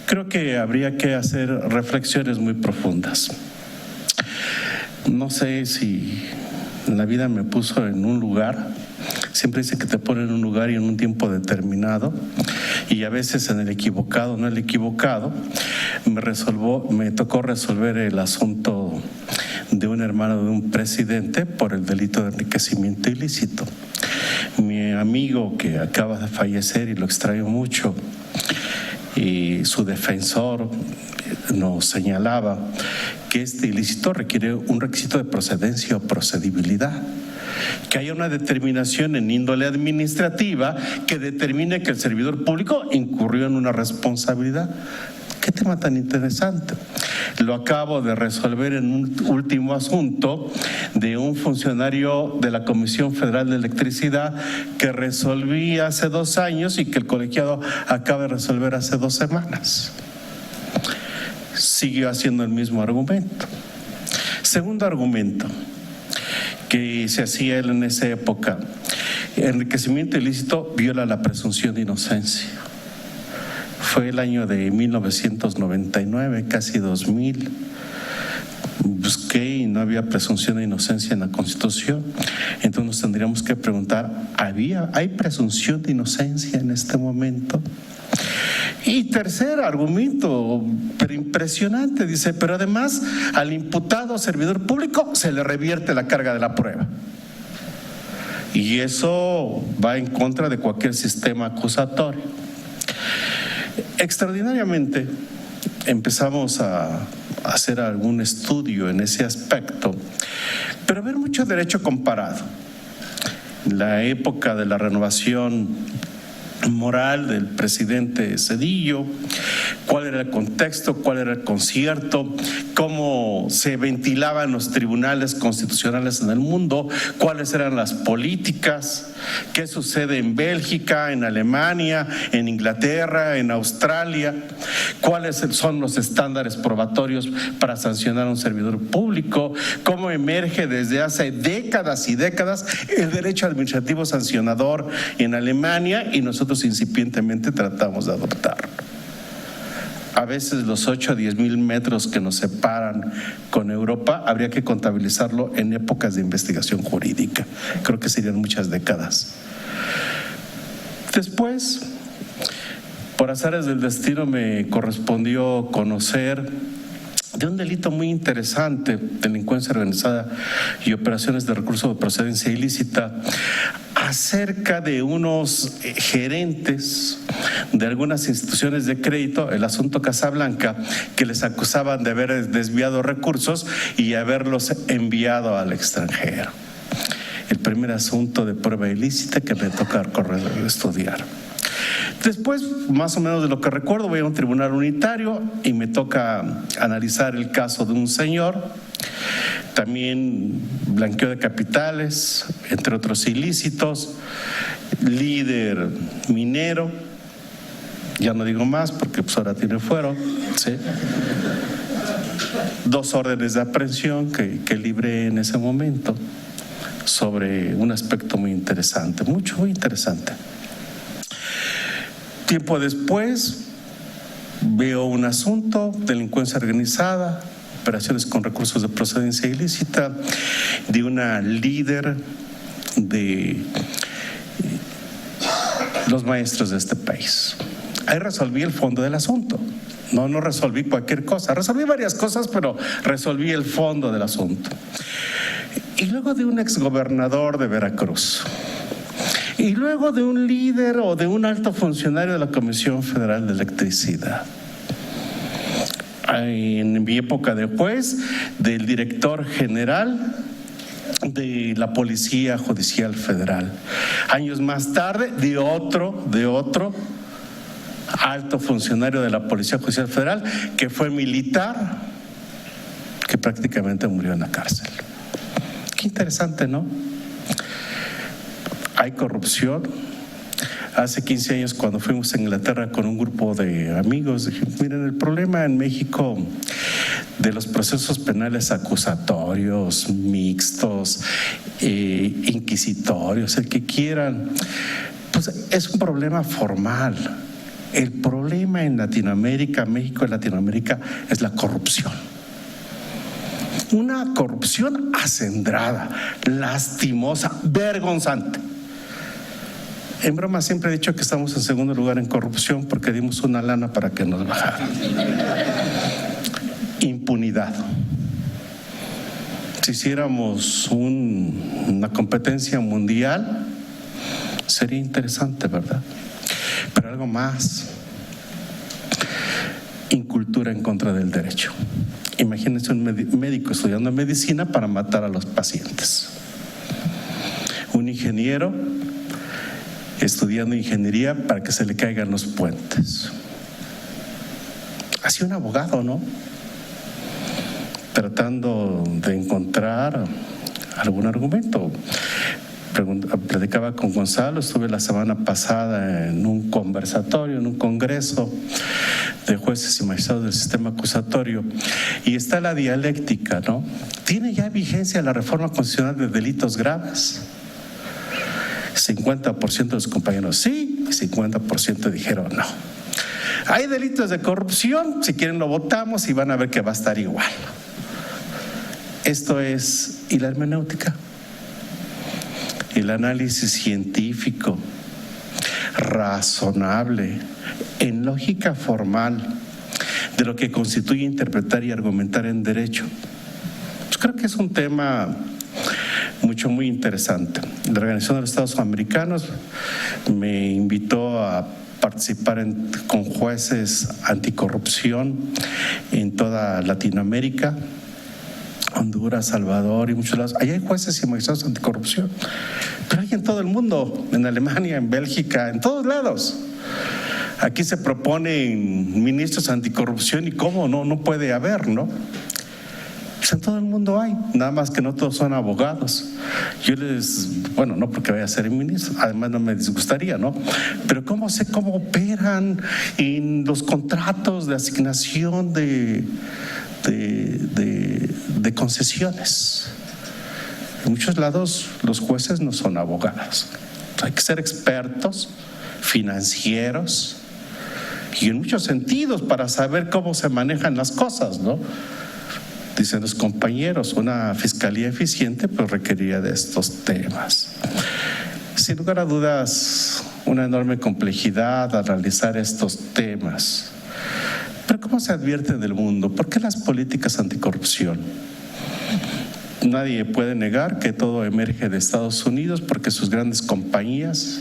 Creo que habría que hacer reflexiones muy profundas. No sé si la vida me puso en un lugar. Siempre dice que te pone en un lugar y en un tiempo determinado, y a veces en el equivocado, no el equivocado. Me tocó resolver el asunto de un hermano de un presidente por el delito de enriquecimiento ilícito. Mi amigo, que acaba de fallecer y lo extraño mucho, y su defensor nos señalaba que este ilícito requiere un requisito de procedencia o procedibilidad, que haya una determinación en índole administrativa que determine que el servidor público incurrió en una responsabilidad. ¿Qué tema tan interesante? Lo acabo de resolver en un último asunto de un funcionario de la Comisión Federal de Electricidad que resolví hace 2 años y que el colegiado acaba de resolver hace 2 semanas. Siguió haciendo el mismo argumento. Segundo argumento que se hacía él en esa época: enriquecimiento ilícito viola la presunción de inocencia. Fue el año de 1999, casi 2000. Busqué y no había presunción de inocencia en la Constitución. Entonces nos tendríamos que preguntar, ¿hay presunción de inocencia en este momento? Y tercer argumento, pero impresionante, dice, pero además al imputado servidor público se le revierte la carga de la prueba. Y eso va en contra de cualquier sistema acusatorio. Extraordinariamente, empezamos a hacer algún estudio en ese aspecto, pero ver mucho derecho comparado. La época de la renovación moral del presidente Zedillo, cuál era el contexto, cuál era el concierto, cómo se ventilaban los tribunales constitucionales en el mundo, cuáles eran las políticas, qué sucede en Bélgica, en Alemania, en Inglaterra, en Australia, cuáles son los estándares probatorios para sancionar a un servidor público, cómo emerge desde hace décadas y décadas el derecho administrativo sancionador en Alemania y nosotros incipientemente tratamos de adoptarlo. A veces los 8 a 10 mil metros que nos separan con Europa habría que contabilizarlo en épocas de investigación jurídica. Creo que serían muchas décadas. Después, por azares del destino, me correspondió conocer de un delito muy interesante, delincuencia organizada y operaciones de recursos de procedencia ilícita, acerca de unos gerentes de algunas instituciones de crédito, el asunto Casablanca, que les acusaban de haber desviado recursos y haberlos enviado al extranjero. El primer asunto de prueba ilícita que me toca estudiar. Después, más o menos de lo que recuerdo, voy a un tribunal unitario y me toca analizar el caso de un señor, también blanqueo de capitales, entre otros ilícitos, líder minero, ya no digo más porque pues ahora tiene fuero, ¿sí? 2 órdenes de aprehensión que libré en ese momento sobre un aspecto muy interesante, muy interesante. Tiempo después veo un asunto, delincuencia organizada, operaciones con recursos de procedencia ilícita, de una líder de los maestros de este país. Ahí resolví el fondo del asunto. No resolví cualquier cosa, resolví varias cosas, pero resolví el fondo del asunto. Y luego de un exgobernador de Veracruz. Y luego de un líder o de un alto funcionario de la Comisión Federal de Electricidad. En mi época de juez, del director general de la Policía Judicial Federal. Años más tarde, de otro alto funcionario de la Policía Judicial Federal, que fue militar, que prácticamente murió en la cárcel. Qué interesante, ¿no? Hay corrupción. Hace 15 años, cuando fuimos a Inglaterra con un grupo de amigos, dijimos, miren, el problema en México de los procesos penales acusatorios, mixtos, inquisitorios, el que quieran, pues es un problema formal. El problema en Latinoamérica, México y Latinoamérica, es la corrupción. Una corrupción acendrada, lastimosa, vergonzante. En broma siempre he dicho que estamos en segundo lugar en corrupción porque dimos una lana para que nos bajaran. Impunidad. Si hiciéramos una competencia mundial, sería interesante, ¿verdad? Pero algo más. Incultura en contra del derecho. Imagínense un médico estudiando medicina para matar a los pacientes. Un ingeniero estudiando ingeniería para que se le caigan los puentes. Así un abogado, ¿no? Tratando de encontrar algún argumento. Platicaba con Gonzalo, estuve la semana pasada en un conversatorio, en un congreso de jueces y magistrados del sistema acusatorio, y está la dialéctica, ¿no? ¿Tiene ya vigencia la reforma constitucional de delitos graves? 50% de los compañeros sí, 50% dijeron no. Hay delitos de corrupción, si quieren lo votamos y van a ver que va a estar igual. Esto es, ¿y la hermenéutica? El análisis científico, razonable, en lógica formal, de lo que constituye interpretar y argumentar en derecho. Pues creo que es un tema muy interesante. La Organización de los Estados Americanos me invitó a participar con jueces anticorrupción en toda Latinoamérica, Honduras, Salvador y muchos lados. Ahí hay jueces y magistrados anticorrupción, pero hay en todo el mundo, en Alemania, en Bélgica, en todos lados. Aquí se proponen ministros anticorrupción y cómo no puede haber, ¿no? Pues en todo el mundo hay, nada más que no todos son abogados. Yo bueno, no porque vaya a ser ministro, además no me disgustaría, ¿no? Pero cómo operan en los contratos de asignación de concesiones. En muchos lados los jueces no son abogados. Hay que ser expertos financieros y en muchos sentidos para saber cómo se manejan las cosas, ¿no? Dicen los compañeros, una fiscalía eficiente pues requeriría de estos temas. Sin lugar a dudas, una enorme complejidad al realizar estos temas. Pero ¿cómo se advierte del mundo? ¿Por qué las políticas anticorrupción? Nadie puede negar que todo emerge de Estados Unidos porque sus grandes compañías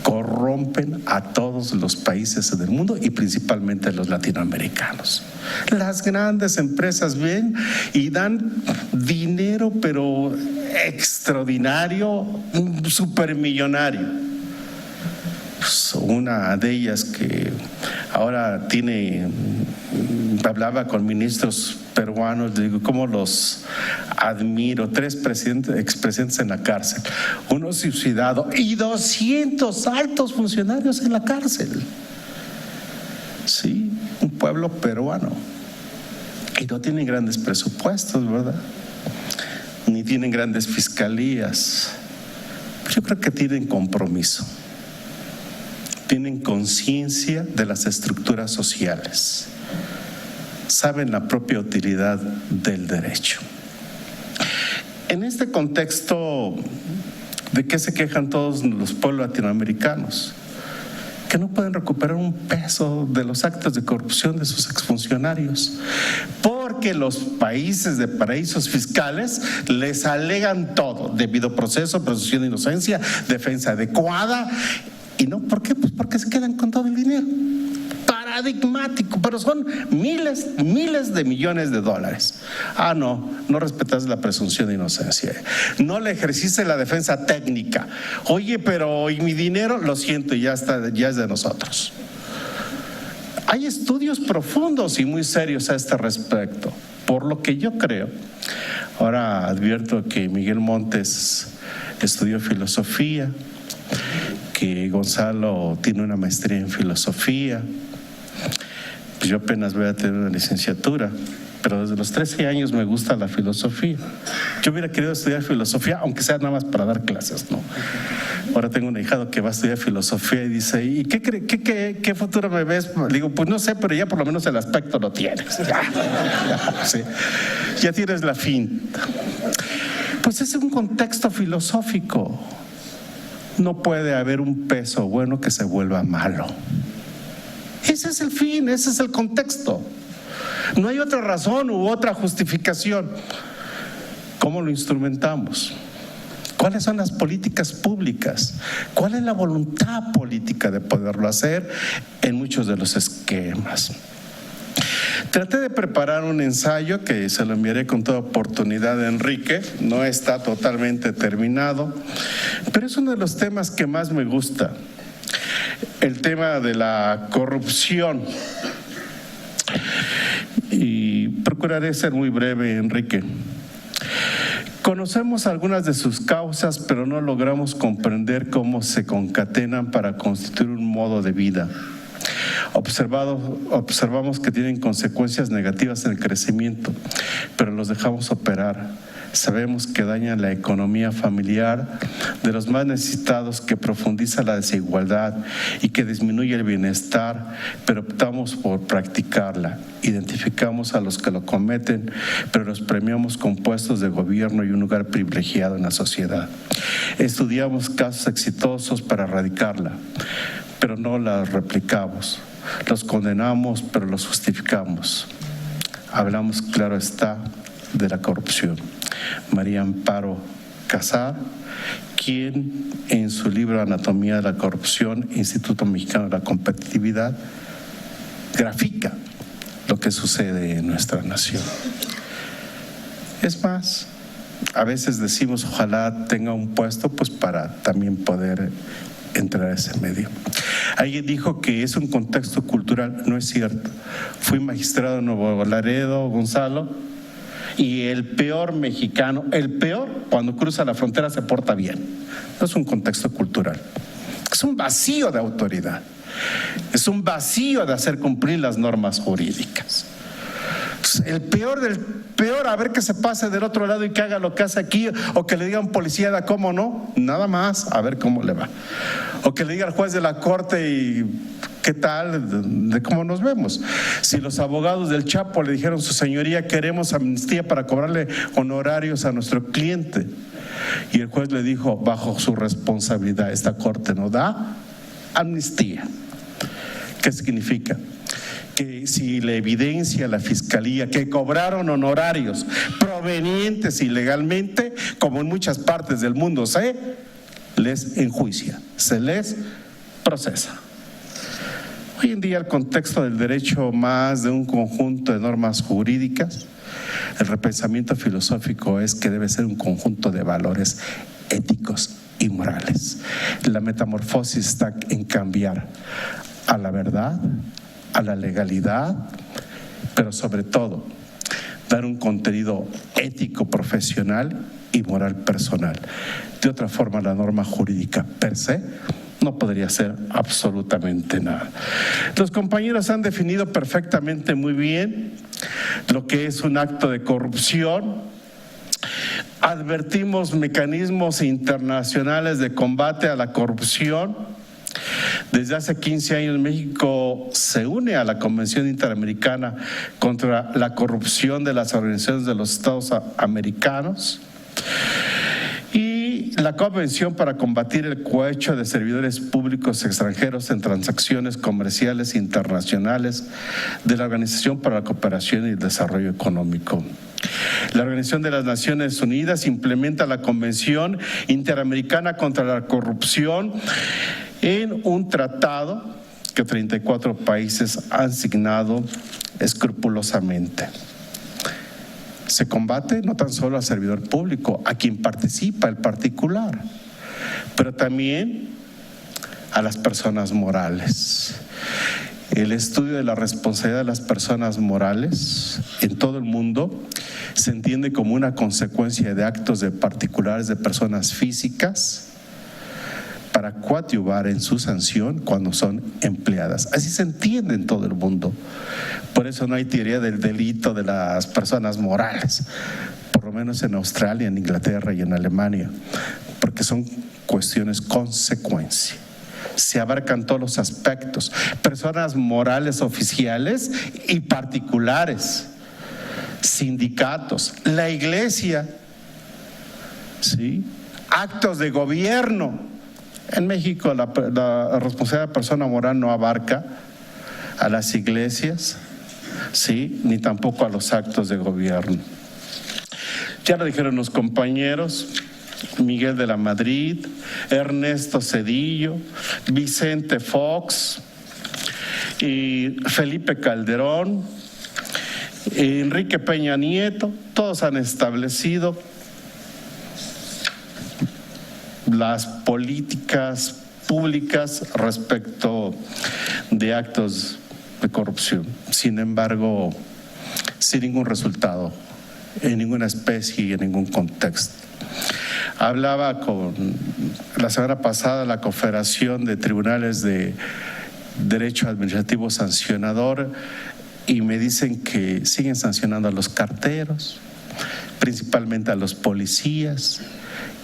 corrompen a todos los países del mundo y principalmente a los latinoamericanos. Las grandes empresas ven y dan dinero, pero extraordinario, supermillonario. Una de ellas que ahora hablaba con ministros peruanos, digo, ¿cómo los admiro? 3 expresidentes en la cárcel, uno suicidado y 200 altos funcionarios en la cárcel. Sí, un pueblo peruano. Y no tienen grandes presupuestos, ¿verdad? Ni tienen grandes fiscalías. Yo creo que tienen compromiso. Tienen conciencia de las estructuras sociales, saben la propia utilidad del derecho. En este contexto, ¿de qué se quejan todos los pueblos latinoamericanos? Que no pueden recuperar un peso de los actos de corrupción de sus exfuncionarios, porque los países de paraísos fiscales les alegan todo: debido proceso, presunción de inocencia, defensa adecuada. ¿Y no? ¿Por qué? Pues porque se quedan con todo el dinero. Paradigmático, pero son miles de millones de dólares. No respetas la presunción de inocencia. No le ejerciste la defensa técnica. Oye, pero ¿y mi dinero? Lo siento, ya es de nosotros. Hay estudios profundos y muy serios a este respecto. Por lo que yo creo, ahora advierto que Miguel Montes estudió filosofía, que Gonzalo tiene una maestría en filosofía. Pues yo apenas voy a tener una licenciatura, pero desde los 13 años me gusta la filosofía. Yo hubiera querido estudiar filosofía, aunque sea nada más para dar clases, ¿no? Ahora tengo un ahijado que va a estudiar filosofía y dice: ¿y qué futuro me ves? Le digo: pues no sé, pero ya por lo menos el aspecto lo tienes. Sí. Ya tienes la finta. Pues es un contexto filosófico. No puede haber un peso bueno que se vuelva malo. Ese es el fin, ese es el contexto. No hay otra razón u otra justificación. ¿Cómo lo instrumentamos? ¿Cuáles son las políticas públicas? ¿Cuál es la voluntad política de poderlo hacer en muchos de los esquemas? Traté de preparar un ensayo que se lo enviaré con toda oportunidad a Enrique. No está totalmente terminado, pero es uno de los temas que más me gusta. El tema de la corrupción. Y procuraré ser muy breve, Enrique. Conocemos algunas de sus causas, pero no logramos comprender cómo se concatenan para constituir un modo de vida. Observamos que tienen consecuencias negativas en el crecimiento, pero los dejamos operar. Sabemos que dañan la economía familiar de los más necesitados, que profundiza la desigualdad y que disminuye el bienestar, pero optamos por practicarla. Identificamos a los que lo cometen, pero los premiamos con puestos de gobierno y un lugar privilegiado en la sociedad. Estudiamos casos exitosos para erradicarla, pero no la replicamos. Los condenamos, pero los justificamos. Hablamos, claro está, de la corrupción. María Amparo Casar, quien en su libro Anatomía de la Corrupción, Instituto Mexicano de la Competitividad, grafica lo que sucede en nuestra nación. Es más, a veces decimos ojalá tenga un puesto pues para también poder entrar a ese medio. Alguien dijo que es un contexto cultural, no es cierto. Fui magistrado en Nuevo Laredo, Gonzalo, y el peor mexicano, el peor cuando cruza la frontera se porta bien. No es un contexto cultural, es un vacío de autoridad, es un vacío de hacer cumplir las normas jurídicas. El peor del peor, a ver que se pase del otro lado y que haga lo que hace aquí, o que le diga a un policía da cómo no, nada más, a ver cómo le va. O que le diga al juez de la corte y qué tal, de cómo nos vemos. Si los abogados del Chapo le dijeron, su señoría, queremos amnistía para cobrarle honorarios a nuestro cliente, y el juez le dijo, bajo su responsabilidad, esta corte no da amnistía. ¿Qué significa? Que si le evidencia a la fiscalía que cobraron honorarios provenientes ilegalmente, como en muchas partes del mundo se les enjuicia, se les procesa. Hoy en día el contexto del derecho, más de un conjunto de normas jurídicas, el repensamiento filosófico es que debe ser un conjunto de valores éticos y morales. La metamorfosis está en cambiar a la verdad, a la legalidad, pero sobre todo dar un contenido ético profesional y moral personal. De otra forma, la norma jurídica per se no podría ser absolutamente nada. Los compañeros han definido perfectamente muy bien lo que es un acto de corrupción. Advertimos mecanismos internacionales de combate a la corrupción. Desde hace 15 años México se une a la Convención Interamericana contra la Corrupción de las Organizaciones de los Estados Americanos y la Convención para combatir el cohecho de servidores públicos extranjeros en transacciones comerciales internacionales de la Organización para la Cooperación y el Desarrollo Económico. La Organización de las Naciones Unidas implementa la Convención Interamericana contra la Corrupción en un tratado que 34 países han signado escrupulosamente. Se combate no tan solo al servidor público, a quien participa el particular, pero también a las personas morales. El estudio de la responsabilidad de las personas morales en todo el mundo se entiende como una consecuencia de actos de particulares, de personas físicas, para coadyuvar en su sanción cuando son empleadas. Así se entiende en todo el mundo. Por eso no hay teoría del delito de las personas morales, por lo menos en Australia, en Inglaterra y en Alemania, porque son cuestiones consecuencia. Se abarcan todos los aspectos, personas morales oficiales y particulares, sindicatos, la iglesia, ¿sí? Actos de gobierno. En México la responsabilidad de persona moral no abarca a las iglesias, ¿sí? Ni tampoco a los actos de gobierno. Ya lo dijeron los compañeros, Miguel de la Madrid, Ernesto Zedillo, Vicente Fox, y Felipe Calderón, Enrique Peña Nieto, todos han establecido las políticas públicas respecto de actos de corrupción. Sin embargo, sin ningún resultado, en ninguna especie y en ningún contexto. Hablaba la semana pasada la Confederación de Tribunales de Derecho Administrativo Sancionador y me dicen que siguen sancionando a los carteros, principalmente a los policías,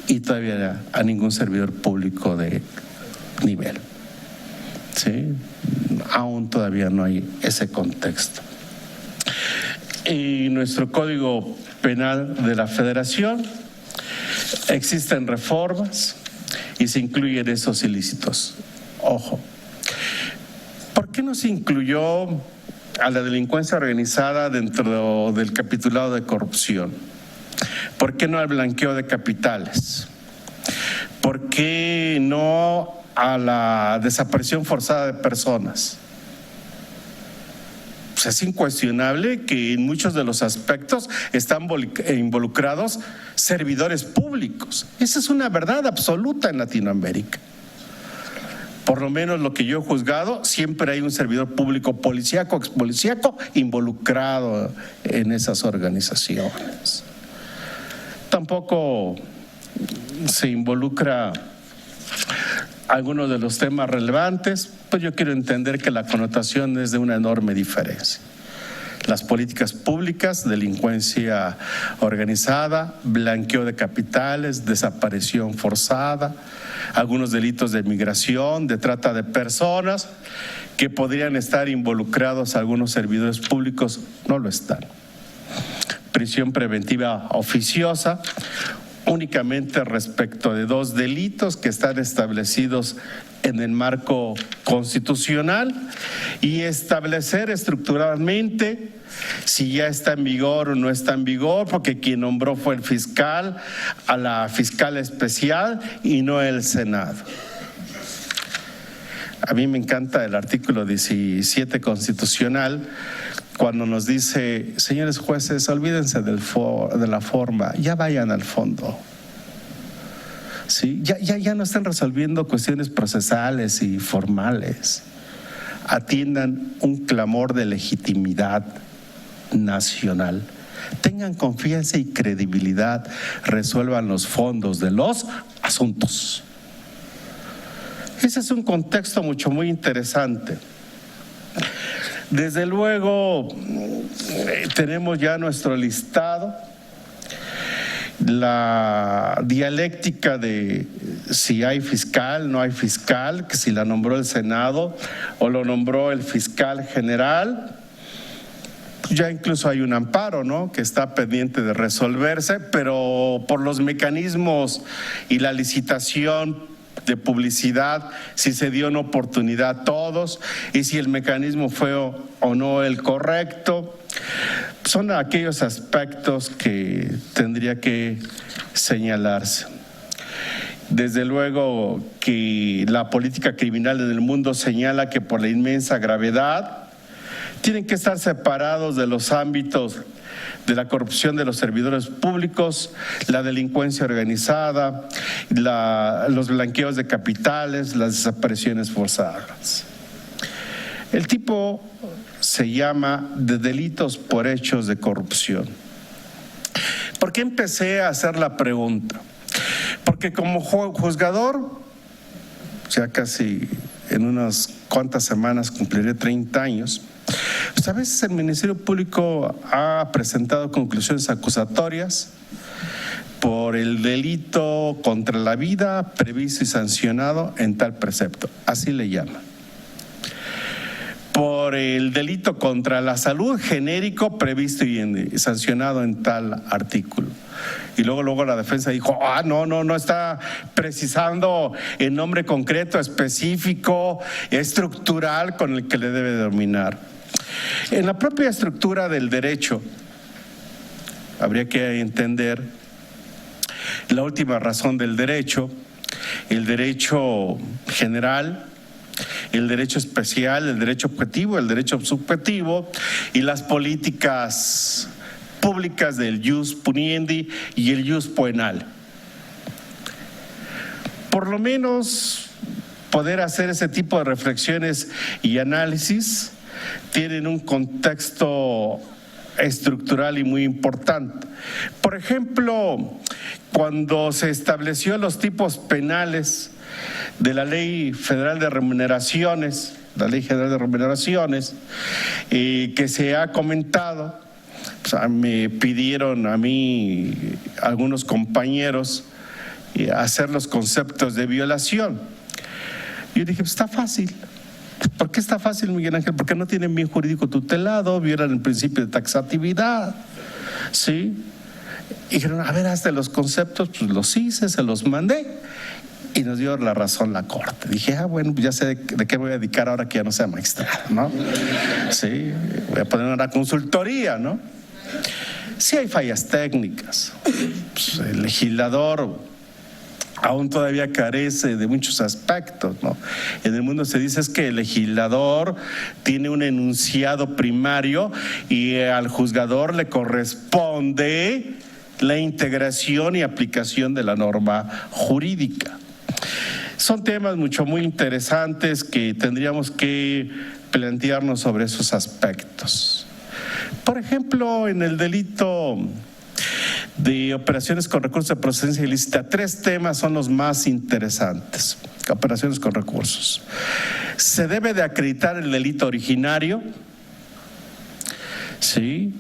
y todavía a ningún servidor público de nivel. ¿Sí? Aún todavía no hay ese contexto. En nuestro Código Penal de la Federación existen reformas y se incluyen esos ilícitos. Ojo, ¿por qué no se incluyó a la delincuencia organizada dentro del capitulado de corrupción? ¿Por qué no al blanqueo de capitales? ¿Por qué no a la desaparición forzada de personas? Pues es incuestionable que en muchos de los aspectos están involucrados servidores públicos. Esa es una verdad absoluta en Latinoamérica. Por lo menos lo que yo he juzgado, siempre hay un servidor público policíaco, expolicíaco, involucrado en esas organizaciones. Tampoco se involucra algunos de los temas relevantes, pues yo quiero entender que la connotación es de una enorme diferencia. Las políticas públicas, delincuencia organizada, blanqueo de capitales, desaparición forzada, algunos delitos de migración, de trata de personas, que podrían estar involucrados algunos servidores públicos, no lo están. Prisión preventiva oficiosa, únicamente respecto de 2 delitos que están establecidos en el marco constitucional, y establecer estructuralmente si ya está en vigor o no está en vigor, porque quien nombró fue el fiscal, a la fiscal especial y no el Senado. A mí me encanta el artículo 17 constitucional, cuando nos dice: señores jueces, olvídense de la forma, ya vayan al fondo. ¿Sí? Ya no están resolviendo cuestiones procesales y formales. Atiendan un clamor de legitimidad nacional. Tengan confianza y credibilidad, resuelvan los fondos de los asuntos. Ese es un contexto muy interesante. Desde luego, tenemos ya nuestro listado, la dialéctica de si hay fiscal, no hay fiscal, que si la nombró el Senado o lo nombró el fiscal general. Ya incluso hay un amparo, ¿no?, que está pendiente de resolverse, pero por los mecanismos y la licitación de publicidad, si se dio una oportunidad a todos y si el mecanismo fue o no el correcto, son aquellos aspectos que tendría que señalarse. Desde luego que la política criminal en el mundo señala que por la inmensa gravedad tienen que estar separados de los ámbitos de la corrupción de los servidores públicos, la delincuencia organizada, los blanqueos de capitales, las desapariciones forzadas. El tipo se llama de delitos por hechos de corrupción. ¿Por qué empecé a hacer la pregunta? Porque como juzgador, ya casi en unas cuantas semanas cumpliré 30 años, pues a veces el Ministerio Público ha presentado conclusiones acusatorias por el delito contra la vida previsto y sancionado en tal precepto, así le llaman. Por el delito contra la salud genérico previsto y sancionado en tal artículo. Y luego la defensa dijo: no está precisando el nombre concreto, específico, estructural con el que le debe dominar. En la propia estructura del derecho habría que entender la última razón del derecho, el derecho general, el derecho especial, el derecho objetivo, el derecho subjetivo y las políticas públicas del ius puniendi y el ius poenale. Por lo menos poder hacer ese tipo de reflexiones y análisis tienen un contexto estructural y muy importante. Por ejemplo, cuando se estableció los tipos penales de la Ley Federal de Remuneraciones, que se ha comentado, me pidieron a mí algunos compañeros hacer los conceptos de violación. Yo dije: pues está fácil. ¿Por qué está fácil, Miguel Ángel? Porque no tienen bien jurídico tutelado, violan el principio de taxatividad, ¿sí? Y dijeron: a ver, hazte los conceptos. Pues los hice, se los mandé y nos dio la razón la Corte. Dije: bueno, pues ya sé de qué me voy a dedicar ahora que ya no sea magistrado, ¿no? Sí, voy a poner una consultoría, ¿no? Sí hay fallas técnicas. Pues el legislador aún todavía carece de muchos aspectos, ¿no? En el mundo se dice es que el legislador tiene un enunciado primario y al juzgador le corresponde la integración y aplicación de la norma jurídica. Son temas muy interesantes que tendríamos que plantearnos sobre esos aspectos. Por ejemplo, en el delito de operaciones con recursos de procedencia ilícita, 3 temas son los más interesantes. Operaciones con recursos. Se debe de acreditar el delito originario, ¿sí?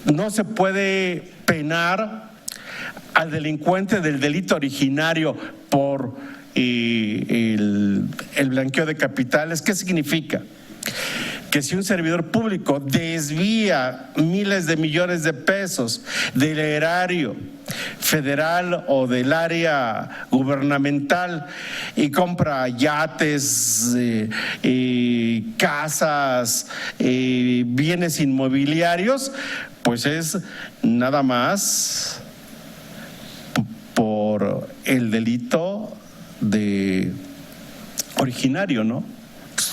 No se puede penar al delincuente del delito originario por el blanqueo de capitales. ¿Qué significa? Que si un servidor público desvía miles de millones de pesos del erario federal o del área gubernamental y compra yates, casas, bienes inmobiliarios, pues es nada más por el delito de originario, ¿no?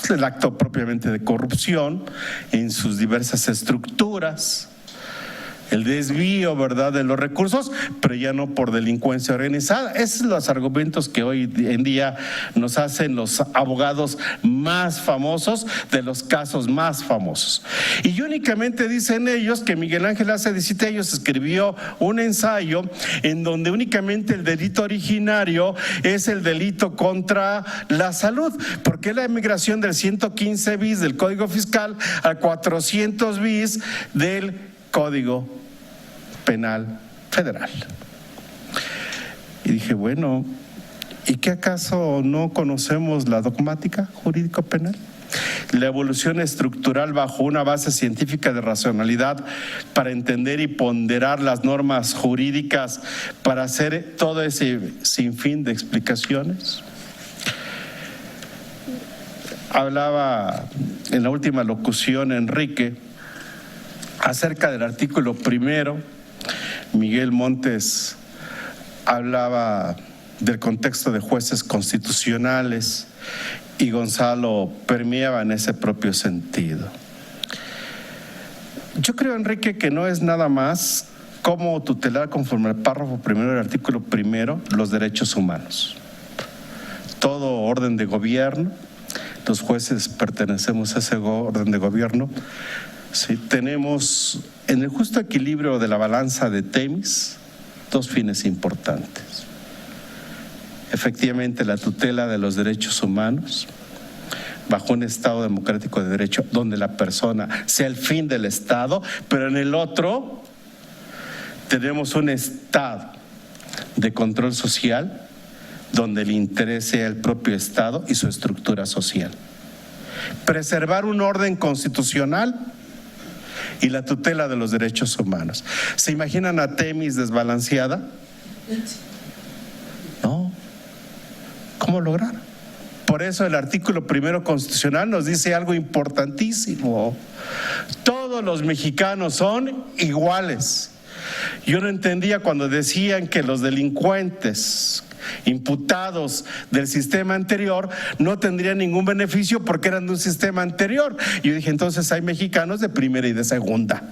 El acto propiamente de corrupción en sus diversas estructuras, el desvío, ¿verdad?, de los recursos, pero ya no por delincuencia organizada. Esos son los argumentos que hoy en día nos hacen los abogados más famosos de los casos más famosos. Y únicamente dicen ellos que Miguel Ángel hace 17 años escribió un ensayo en donde únicamente el delito originario es el delito contra la salud, porque es la emigración del 115 bis del Código Fiscal al 400 bis del Código Penal Federal. Y dije, bueno, ¿y qué acaso no conocemos la dogmática jurídico-penal? La evolución estructural bajo una base científica de racionalidad para entender y ponderar las normas jurídicas para hacer todo ese sinfín de explicaciones. Hablaba en la última locución Enrique acerca del artículo 1. Miguel Montes hablaba del contexto de jueces constitucionales y Gonzalo permeaba en ese propio sentido. Yo creo, Enrique, que no es nada más cómo tutelar conforme al párrafo 1 del artículo 1 los derechos humanos. Todo orden de gobierno, los jueces pertenecemos a ese orden de gobierno. Sí, tenemos en el justo equilibrio de la balanza de Temis 2 fines importantes. Efectivamente, la tutela de los derechos humanos bajo un Estado democrático de derecho donde la persona sea el fin del Estado, pero en el otro tenemos un Estado de control social donde el interés sea el propio Estado y su estructura social. Preservar un orden constitucional y la tutela de los derechos humanos. ¿Se imaginan a Temis desbalanceada? No. ¿Cómo lograr? Por eso el artículo 1 constitucional nos dice algo importantísimo. Todos los mexicanos son iguales. Yo no entendía cuando decían que los delincuentes imputados del sistema anterior no tendrían ningún beneficio porque eran de un sistema anterior. Yo dije, entonces hay mexicanos de primera y de segunda.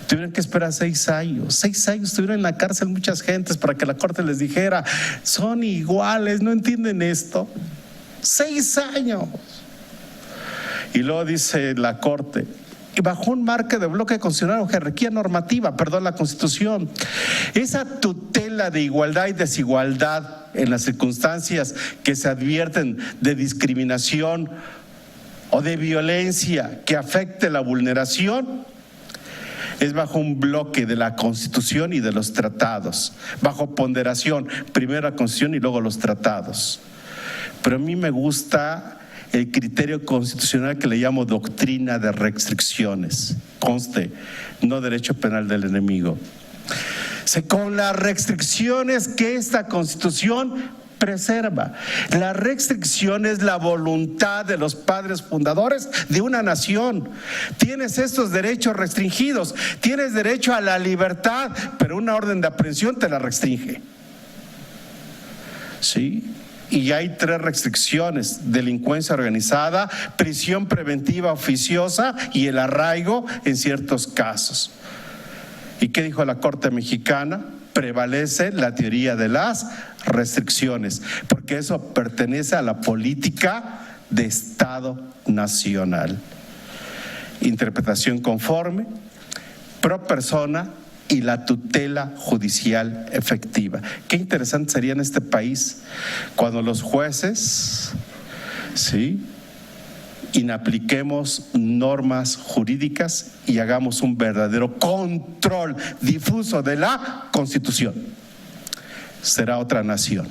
Tuvieron que esperar 6 años. 6 años estuvieron en la cárcel muchas gentes para que la corte les dijera, son iguales, no entienden esto. 6 años. Y luego dice la corte, y bajo un marco de bloque constitucional o jerarquía normativa, la Constitución, esa tutela de igualdad y desigualdad en las circunstancias que se advierten de discriminación o de violencia que afecte la vulneración, es bajo un bloque de la Constitución y de los tratados, bajo ponderación, primero la Constitución y luego los tratados. Pero a mí me gusta el criterio constitucional que le llamo doctrina de restricciones. Conste, no derecho penal del enemigo. Con las restricciones que esta Constitución preserva. La restricción es la voluntad de los padres fundadores de una nación. Tienes estos derechos restringidos, tienes derecho a la libertad, pero una orden de aprehensión te la restringe. ¿sí? Y hay 3 restricciones: delincuencia organizada, prisión preventiva oficiosa y el arraigo en ciertos casos. ¿Y qué dijo la Corte Mexicana? Prevalece la teoría de las restricciones, porque eso pertenece a la política de Estado nacional. Interpretación conforme, pro persona y la tutela judicial efectiva. Qué interesante sería en este país cuando los jueces, ¿sí?, inapliquemos normas jurídicas y hagamos un verdadero control difuso de la Constitución. Será otra nación,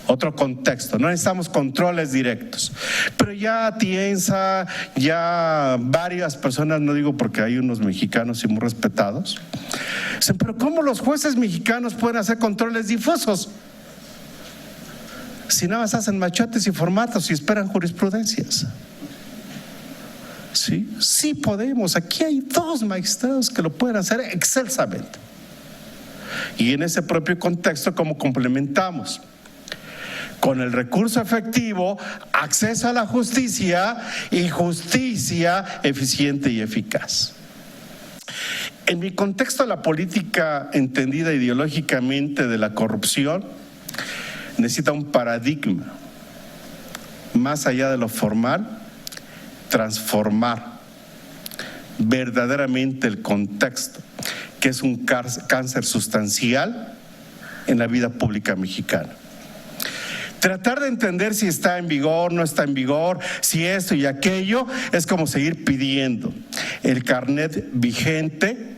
otro contexto. No necesitamos controles directos. Pero ya Tienza, ya varias personas, no digo porque hay unos mexicanos y muy respetados, dicen, pero ¿cómo los jueces mexicanos pueden hacer controles difusos? Si nada más hacen machotes y formatos y esperan jurisprudencias. Sí, sí podemos. Aquí hay 2 magistrados que lo pueden hacer excelsamente. Y en ese propio contexto, ¿cómo complementamos? Con el recurso efectivo, acceso a la justicia y justicia eficiente y eficaz. En mi contexto, la política entendida ideológicamente de la corrupción necesita un paradigma, más allá de lo formal, transformar verdaderamente el contexto, que es un cáncer sustancial en la vida pública mexicana. Tratar de entender si está en vigor, no está en vigor, si esto y aquello, es como seguir pidiendo el carnet vigente,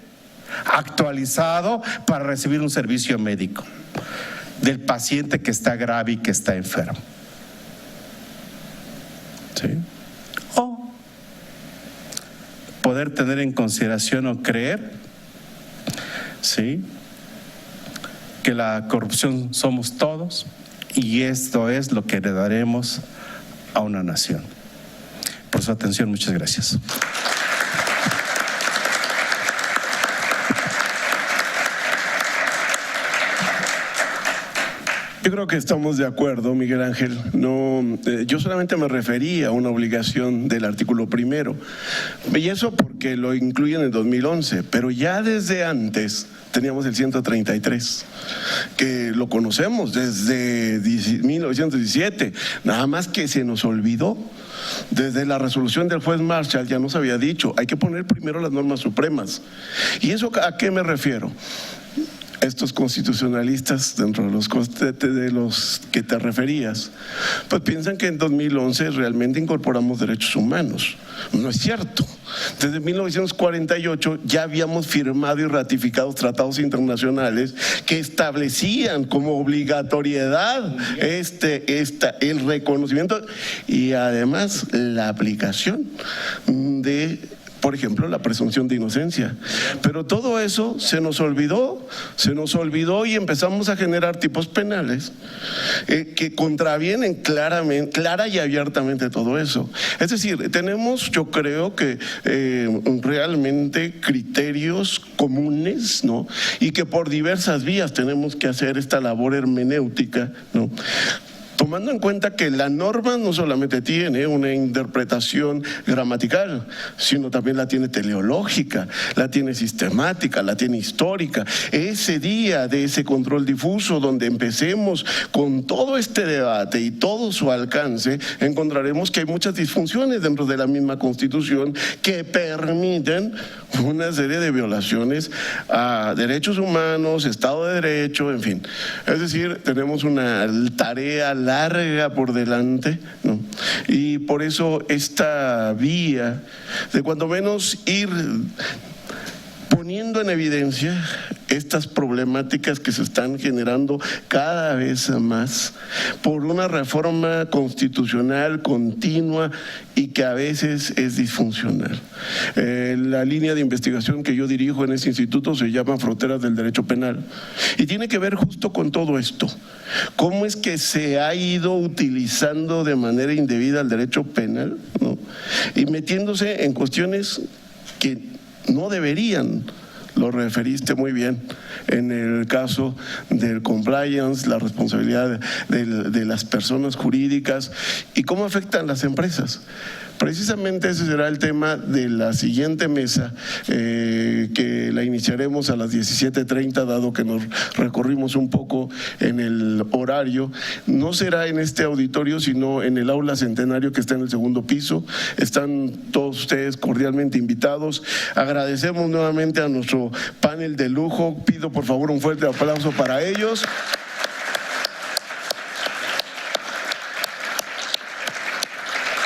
actualizado, para recibir un servicio médico del paciente que está grave y que está enfermo. ¿Sí? O poder tener en consideración o creer, ¿sí?, que la corrupción somos todos y esto es lo que heredaremos a una nación. Por su atención, muchas gracias. Yo creo que estamos de acuerdo, Miguel Ángel. No, yo solamente me refería a una obligación del artículo 1, y eso porque lo incluye en el 2011, pero ya desde antes teníamos el 133, que lo conocemos desde 1917, nada más que se nos olvidó. Desde la resolución del juez Marshall ya nos había dicho, hay que poner primero las normas supremas. ¿Y eso a qué me refiero? Estos constitucionalistas, dentro de los que te referías, pues piensan que en 2011 realmente incorporamos derechos humanos. No es cierto. Desde 1948 ya habíamos firmado y ratificado tratados internacionales que establecían como obligatoriedad el reconocimiento y además la aplicación de, por ejemplo, la presunción de inocencia. Pero todo eso se nos olvidó y empezamos a generar tipos penales que contravienen clara y abiertamente todo eso. Es decir, tenemos, yo creo que realmente criterios comunes, ¿no?, y que por diversas vías tenemos que hacer esta labor hermenéutica, ¿no?, tomando en cuenta que la norma no solamente tiene una interpretación gramatical, sino también la tiene teleológica, la tiene sistemática, la tiene histórica. Ese día de ese control difuso, donde empecemos con todo este debate y todo su alcance, encontraremos que hay muchas disfunciones dentro de la misma Constitución que permiten una serie de violaciones a derechos humanos, Estado de Derecho, en fin. Es decir, tenemos una tarea larga por delante, ¿no? Y por eso esta vía de cuando menos ir poniendo en evidencia estas problemáticas que se están generando cada vez más por una reforma constitucional continua y que a veces es disfuncional. La línea de investigación que yo dirijo en ese instituto se llama Fronteras del Derecho Penal y tiene que ver justo con todo esto. ¿Cómo es que se ha ido utilizando de manera indebida el derecho penal, ¿no?, y metiéndose en cuestiones que no deberían lo referiste muy bien. En el caso del compliance, la responsabilidad de las personas jurídicas y cómo afectan las empresas. Precisamente ese será el tema de la siguiente mesa, que la iniciaremos a las 17:30, dado que nos recorrimos un poco en el horario. No será en este auditorio, sino en el aula Centenario, que está en el segundo piso. Están todos ustedes cordialmente invitados. Agradecemos nuevamente a nuestro panel de lujo. Pido por favor un fuerte aplauso para ellos.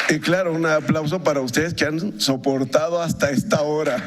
Y claro, un aplauso para ustedes que han soportado hasta esta hora.